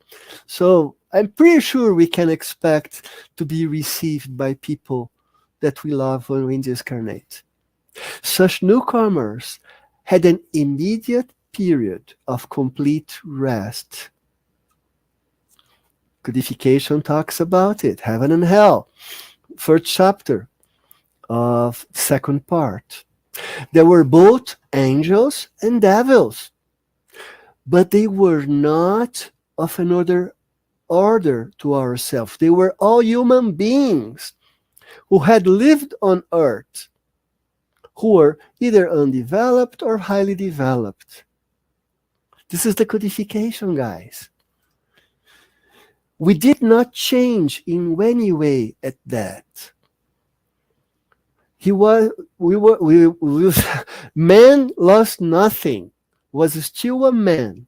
So I'm pretty sure we can expect to be received by people that we love when we discarnate. Such newcomers had an immediate period of complete rest. Codification talks about it, heaven and hell, first chapter of second part. There were both angels and devils, but they were not of another order to ourselves. They were all human beings who had lived on earth, who were either undeveloped or highly developed. This is the codification, guys. We did not change in any way at that. Man lost nothing, was still a man.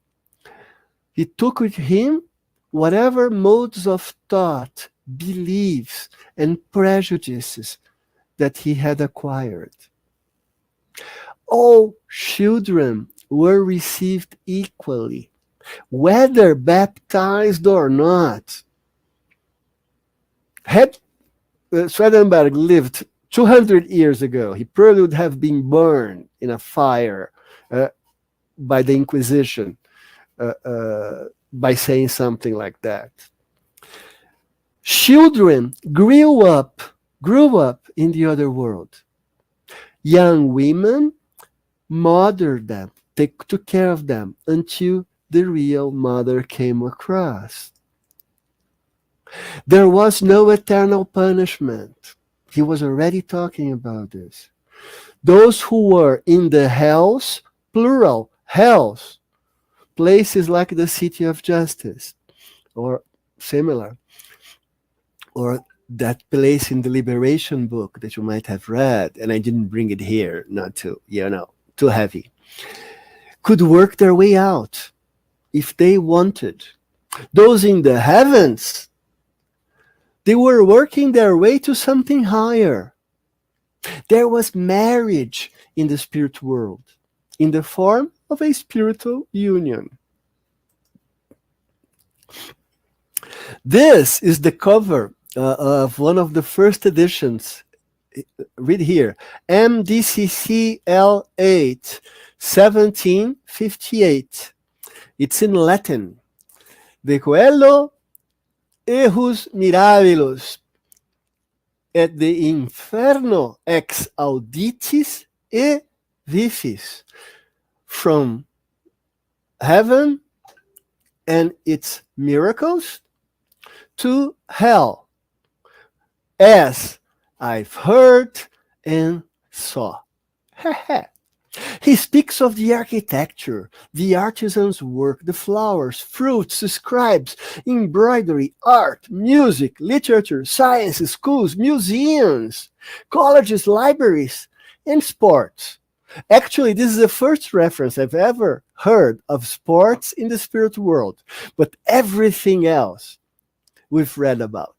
He took with him whatever modes of thought, beliefs, and prejudices that he had acquired. All children were received equally, whether baptized or not. Had Swedenborg lived 200 years ago, he probably would have been burned in a fire by the Inquisition by saying something like that. Children grew up in the other world. Young women mothered them, took care of them until the real mother came across. There was no eternal punishment. He was already talking about this. Those who were in the hells, plural, hells, places like the City of Justice, or similar, or that place in the Liberation book that you might have read, and I didn't bring it here, not to, too heavy, could work their way out if they wanted. Those in the heavens, they were working their way to something higher. There was marriage in the spirit world in the form of a spiritual union. This is the cover of one of the first editions. Read here, MDCC L8, 1758. It's in Latin. De coelo ejus mirabilus, et de inferno ex auditis e vicis. From heaven and its miracles to hell, as I've heard and saw. He speaks of the architecture, the artisan's work, the flowers, fruits, scribes, embroidery, art, music, literature, science, schools, museums, colleges, libraries, and sports. Actually, this is the first reference I've ever heard of sports in the spirit world, but everything else we've read about.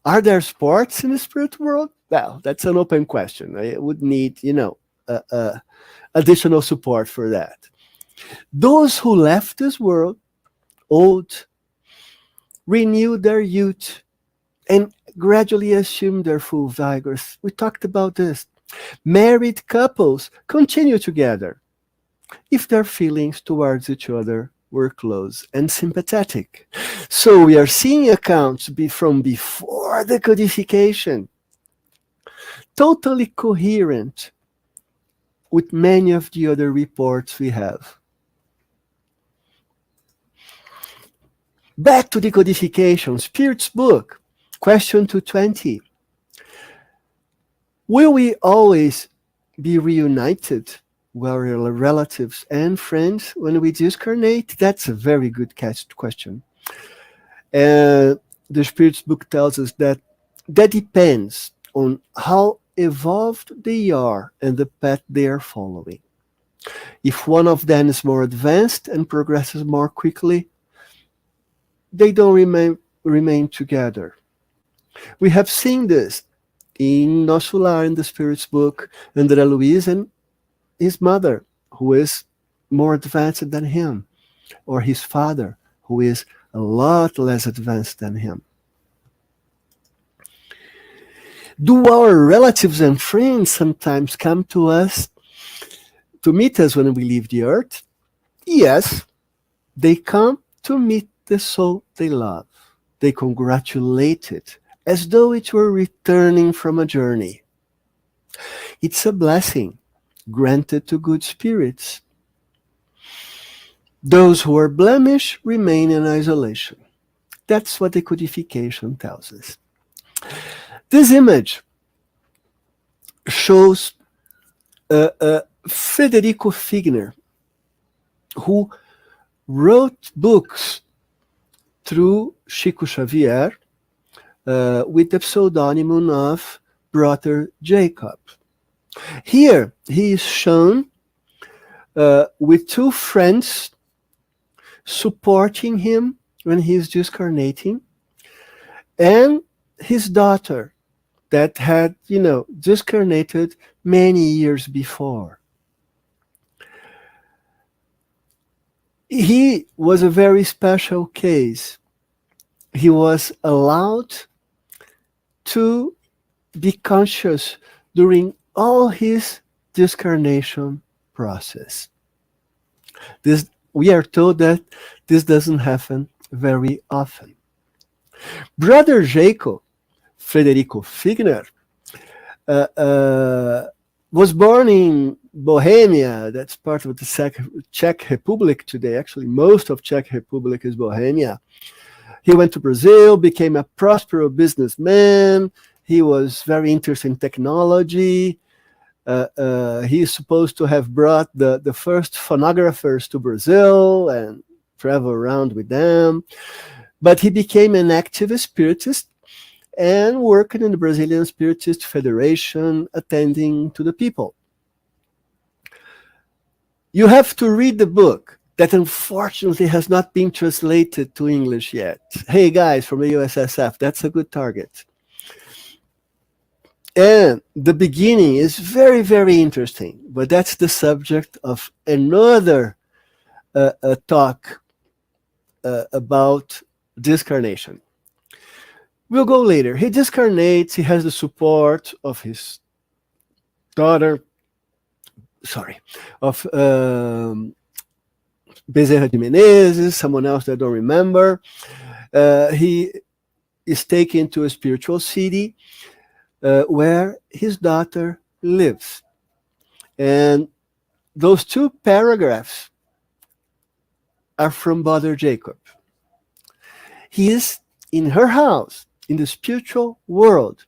Are there sports in the spirit world? Well, that's an open question. I would need, additional support for that. Those who left this world, old, renew their youth, and gradually assume their full vigors. We talked about this. Married couples continue together if their feelings towards each other were close and sympathetic. So we are seeing accounts from before the codification, totally coherent with many of the other reports we have. Back to the codification, Spirit's book, question 220. Will we always be reunited with our relatives and friends when we discarnate? That's a very good question. And the Spirit's book tells us that depends on how evolved they are and the path they are following. If one of them is more advanced and progresses more quickly, they don't remain together. We have seen this in Nosso Lar, in the Spirit's book, under LUIZ and his mother, who is more advanced than him, or his father, who is a lot less advanced than him. Do our relatives and friends sometimes come to us to meet us when we leave the earth? Yes, they come to meet the soul they love. They congratulate it as though it were returning from a journey. It's a blessing granted to good spirits. Those who are blemished remain in isolation. That's what the codification tells us. This image shows Frederico Figner, who wrote books through Chico Xavier with the pseudonym of Brother Jacob. Here he is shown with two friends supporting him when he is discarnating, and his daughter that had, discarnated many years before. He was a very special case. He was allowed to be conscious during all his discarnation process. We are told that this doesn't happen very often. Brother Jacob, Frederico Figner, was born in Bohemia. That's part of the Czech Republic today. Actually, most of Czech Republic is Bohemia. He went to Brazil, became a prosperous businessman. He was very interested in technology. He is supposed to have brought the first phonographers to Brazil and travel around with them. But he became an active spiritist and worked in the Brazilian Spiritist Federation, attending to the people. You have to read the book that unfortunately has not been translated to English yet. Hey guys from the USSF, that's a good target. And the beginning is very, very interesting, but that's the subject of another talk about discarnation. We'll go later. He discarnates, he has the support of his daughter, of Bezerra de Menezes, someone else that I don't remember. He is taken to a spiritual city where his daughter lives. And those two paragraphs are from Brother Jacob. He is in her house, in the spiritual world.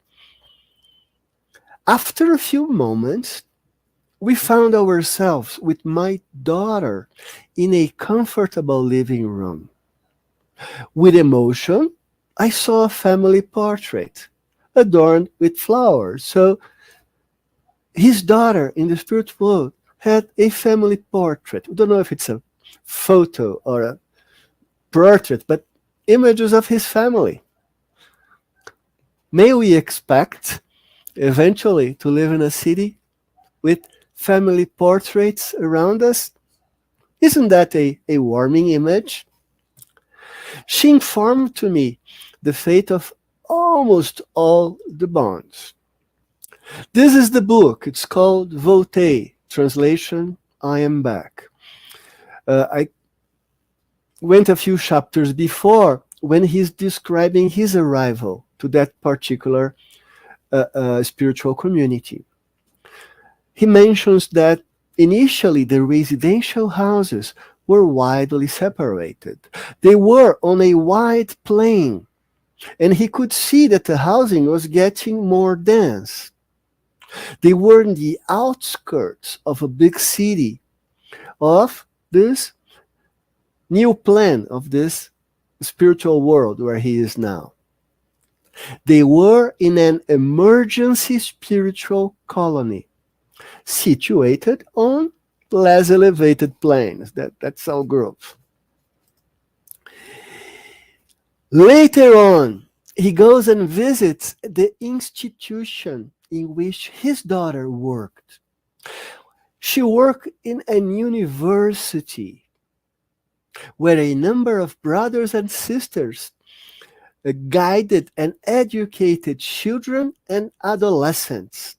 After a few moments, we found ourselves with my daughter in a comfortable living room. With emotion, I saw a family portrait adorned with flowers. So his daughter in the spirit world had a family portrait. We don't know if it's a photo or a portrait, but images of his family. May we expect eventually to live in a city with family portraits around us? Isn't that a warming image? She informed to me the fate of almost all the bonds. This is the book. It's called Voltei, translation, I Am Back. I went a few chapters before when he's describing his arrival to that particular spiritual community. He mentions that initially the residential houses were widely separated. They were on a wide plain, and he could see that the housing was getting more dense. They were in the outskirts of a big city, of this new plan of this spiritual world where he is now. They were in an emergency spiritual colony situated on less elevated planes. That's our group. Later on, he goes and visits the institution in which his daughter worked. She worked in a university where a number of brothers and sisters guided and educated children and adolescents,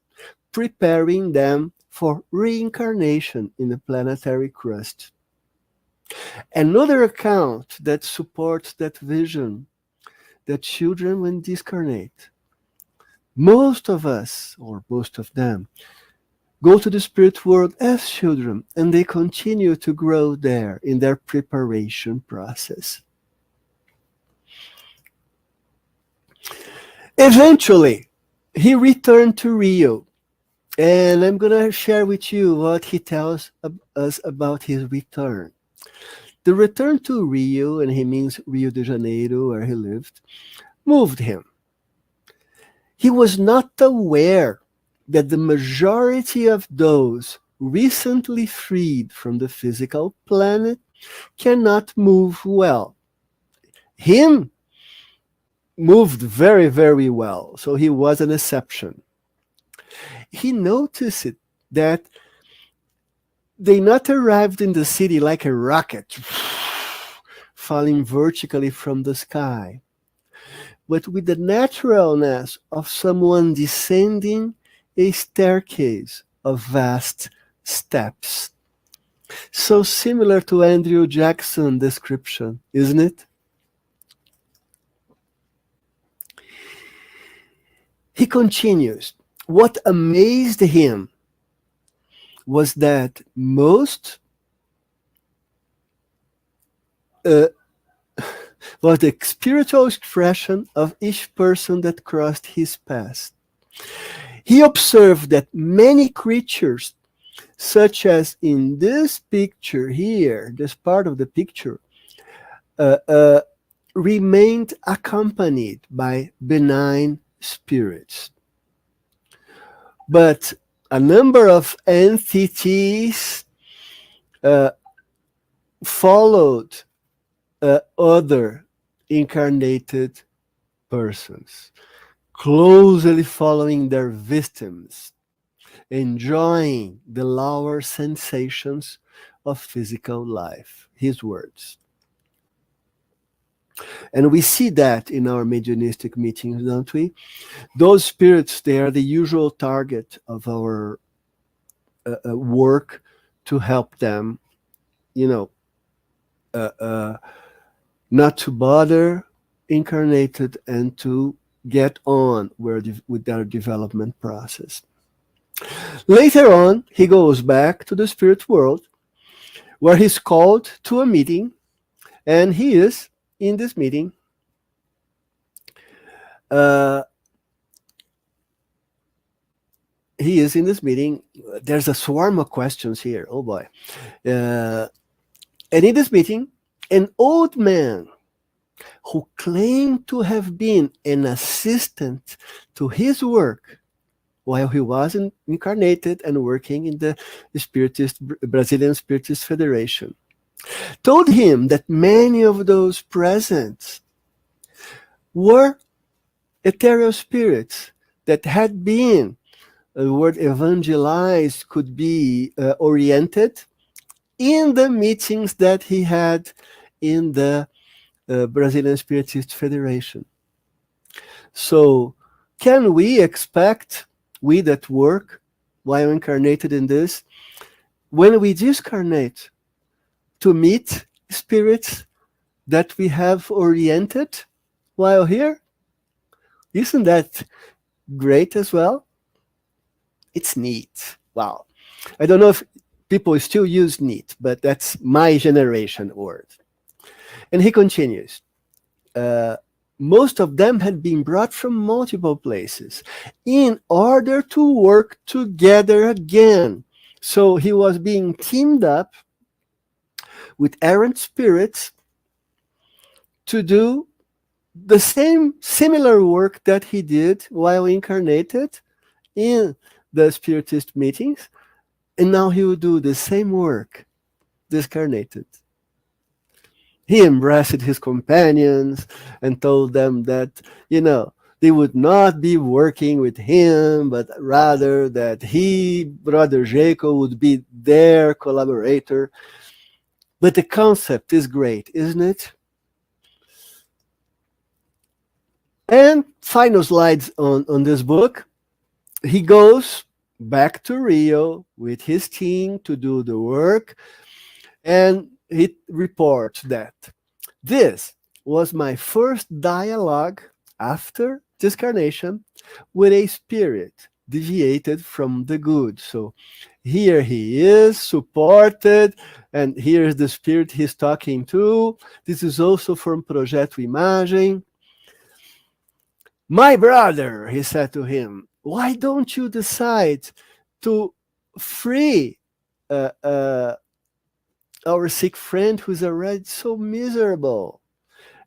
preparing them for reincarnation in the planetary crust. Another account that supports that vision, that children, when discarnate, most of us, or most of them, go to the spirit world as children, and they continue to grow there in their preparation process. Eventually, he returned to Rio, and I'm going to share with you what he tells us about his return. The return to Rio, and he means Rio de Janeiro, where he lived, moved him. He was not aware that the majority of those recently freed from the physical planet cannot move well. Him moved very, very well, so he was an exception. He noticed that they not arrived in the city like a rocket falling vertically from the sky, but with the naturalness of someone descending a staircase of vast steps. So similar to Andrew Jackson's description, isn't it? He continues, what amazed him was that most was the spiritual expression of each person that crossed his path. He observed that many creatures, such as in this picture here, this part of the picture, remained accompanied by benign spirits. But a number of entities followed other incarnated persons, closely following their victims, enjoying the lower sensations of physical life. His words. And we see that in our mediumistic meetings, don't we? Those spirits, they are the usual target of our work to help them, not to bother incarnated and to get on with their development process. Later on, he goes back to the spirit world where he's called to a meeting, and he is in this meeting. he is in this meeting. There's a swarm of questions here. Oh boy. And in this meeting, an old man who claimed to have been an assistant to his work while he was incarnated and working in the Brazilian Spiritist Federation, told him that many of those present were ethereal spirits that had been, the word evangelized could be oriented in the meetings that he had in the Brazilian Spiritist Federation. So can we expect, we that work while incarnated in this, when we discarnate, to meet spirits that we have oriented while here? Isn't that great as well? It's neat. Wow. I don't know if people still use neat, but that's my generation word. And he continues. Most of them had been brought from multiple places in order to work together again. So he was being teamed up with errant spirits to do the same similar work that he did while incarnated in the Spiritist meetings, and now he will do the same work discarnated. He embraced his companions and told them that, they would not be working with him, but rather that he, Brother Jacob, would be their collaborator. But the concept is great, isn't it? And final slides on this book. He goes back to Rio with his team to do the work, and he reports that this was my first dialogue after discarnation with a spirit deviated from the good. So here he is, supported, and here's the spirit he's talking to. This is also from Projeto Imagem. My brother, he said to him, why don't you decide to free our sick friend who's already so miserable?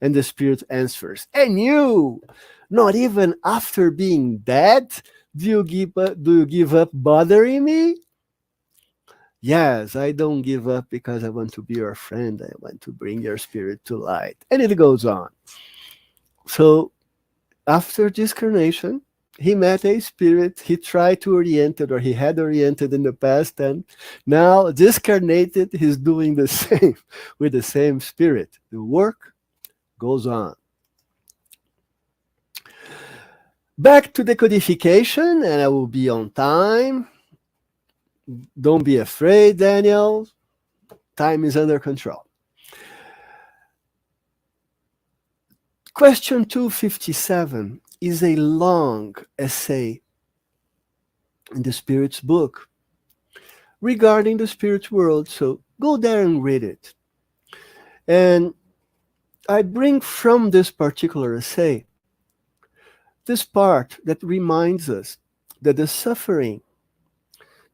And the spirit answers, and you, not even after being dead, do you give up bothering me? Yes, I don't give up because I want to be your friend. I want to bring your spirit to light. And it goes on. So after discarnation, he met a spirit he tried to orient it, or he had oriented in the past, and now discarnated, he's doing the same with the same spirit. The work goes on. Back to the codification, and I will be on time. Don't be afraid, Daniel. Time is under control. Question 257 is a long essay in the Spirit's book regarding the spirit world, so go there and read it. And I bring from this particular essay this part that reminds us that the suffering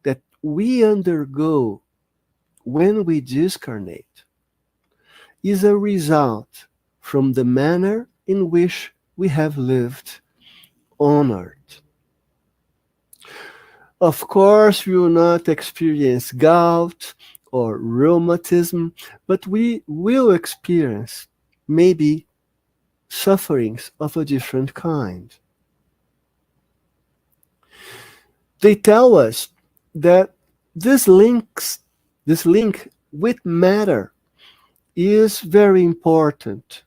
that we undergo when we discarnate is a result from the manner in which we have lived on earth. Of course, we will not experience gout or rheumatism, but we will experience maybe sufferings of a different kind. They tell us that this link with matter is very important.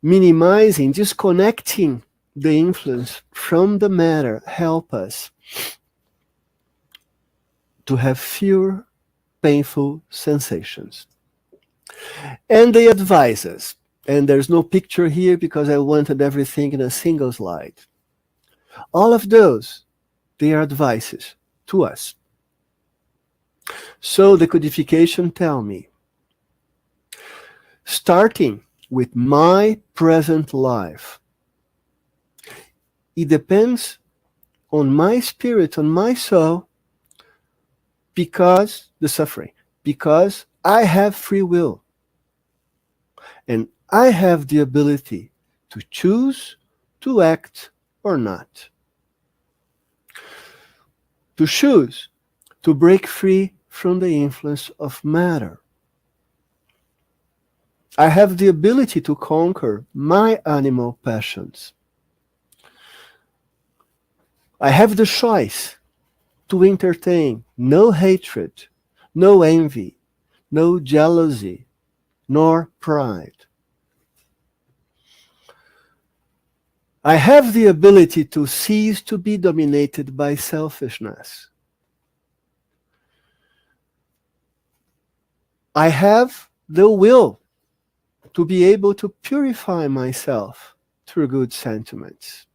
Minimizing, disconnecting the influence from the matter help us to have fewer painful sensations. And they advise us, and there's no picture here because I wanted everything in a single slide. All of those, they are advices to us. So the codification tell me, starting with my present life, it depends on my spirit, on my soul, because the suffering, because I have free will. And I have the ability to choose to act or not. To choose to break free from the influence of matter. I have the ability to conquer my animal passions. I have the choice to entertain no hatred, no envy, no jealousy, nor pride. I have the ability to cease to be dominated by selfishness. I have the will to be able to purify myself through good sentiments.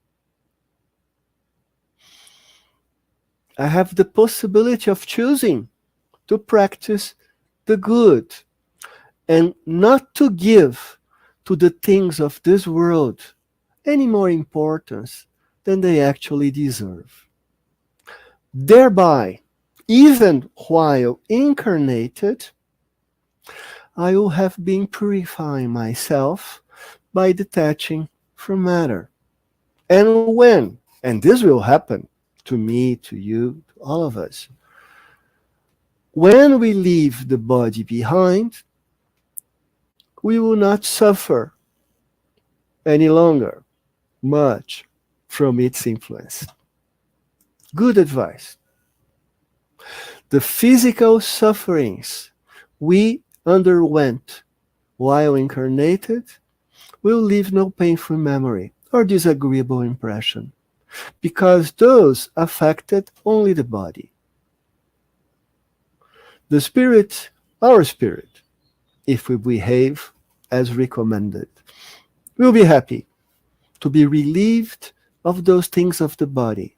I have the possibility of choosing to practice the good and not to give to the things of this world any more importance than they actually deserve. Thereby, even while incarnated, I will have been purifying myself by detaching from matter. And when, and this will happen to me, to you, to all of us, when we leave the body behind, we will not suffer any longer much from its influence. Good advice. The physical sufferings we underwent while incarnated will leave no painful memory or disagreeable impression, because those affected only the body. The spirit, our spirit, if we behave as recommended, will be happy to be relieved of those things of the body,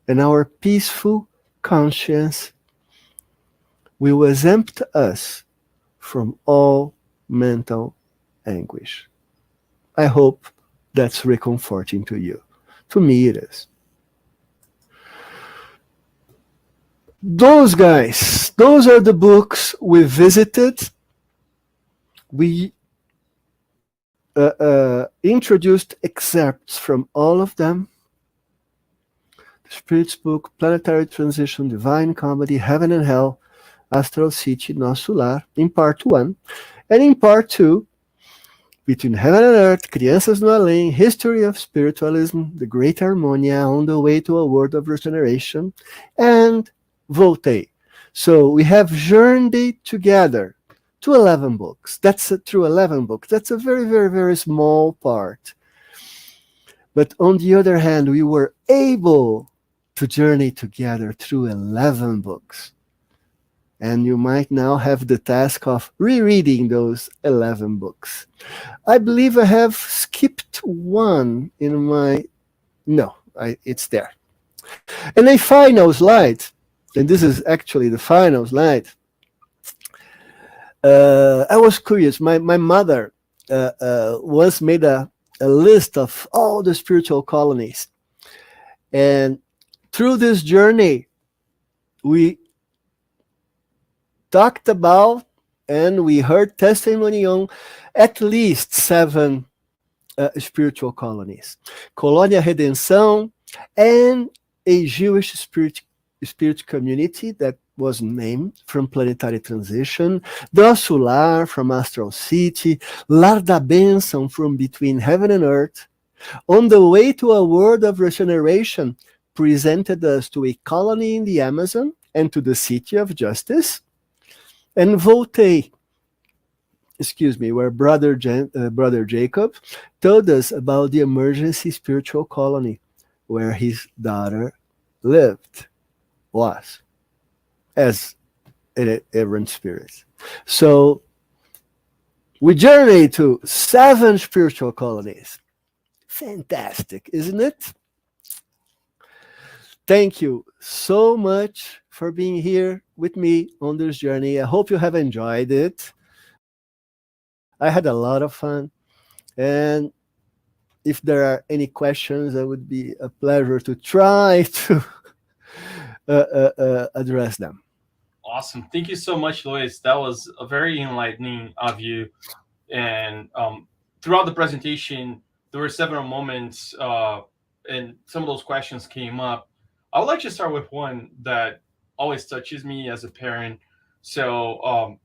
and our peaceful conscience will exempt us from all mental anguish. I hope that's reconforting to you. To me, it is. Those guys, those are the books we visited. We introduced excerpts from all of them. The Spirit's book, Planetary Transition, Divine Comedy, Heaven and Hell, Astral City, Nosso Lar, in part 1. And in part 2, Between Heaven and Earth, Crianças no Além, History of Spiritualism, The Great Harmonia, On the Way to a World of Regeneration, and Voltaire. So we have journeyed together to 11 books. That's through 11 books. That's a very, very, very small part. But on the other hand, we were able to journey together through 11 books. And you might now have the task of rereading those 11 books. I believe I have skipped one in my... No, it's there. And a final slide, and this is actually the final slide. I was curious. My mother once made a list of all the spiritual colonies. And through this journey, we talked about and we heard testimony on at least 7 spiritual colonies. Colônia Redenção and a Jewish spirit community that was named from planetary transition, Nosso Lar from Astral City, Lar da Bênção from Between Heaven and Earth, On the Way to a World of Regeneration presented us to a colony in the Amazon and to the City of Justice, and Voltaire, where Brother Jacob told us about the emergency spiritual colony where his daughter was, as an errant spirit. So we journeyed to 7 spiritual colonies. Fantastic, isn't it? Thank you so much for being here with me on this journey. I hope you have enjoyed it. I had a lot of fun. And if there are any questions, it would be a pleasure to try to address them. Awesome. Thank you so much, Luis. That was a very enlightening of you. And throughout the presentation, there were several moments and some of those questions came up. I would like to start with one that always touches me as a parent. So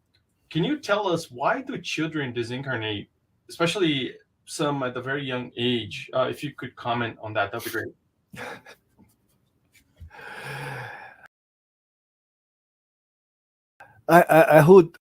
can you tell us, why do children disincarnate, especially some at a very young age? If you could comment on that, that'd be great. I would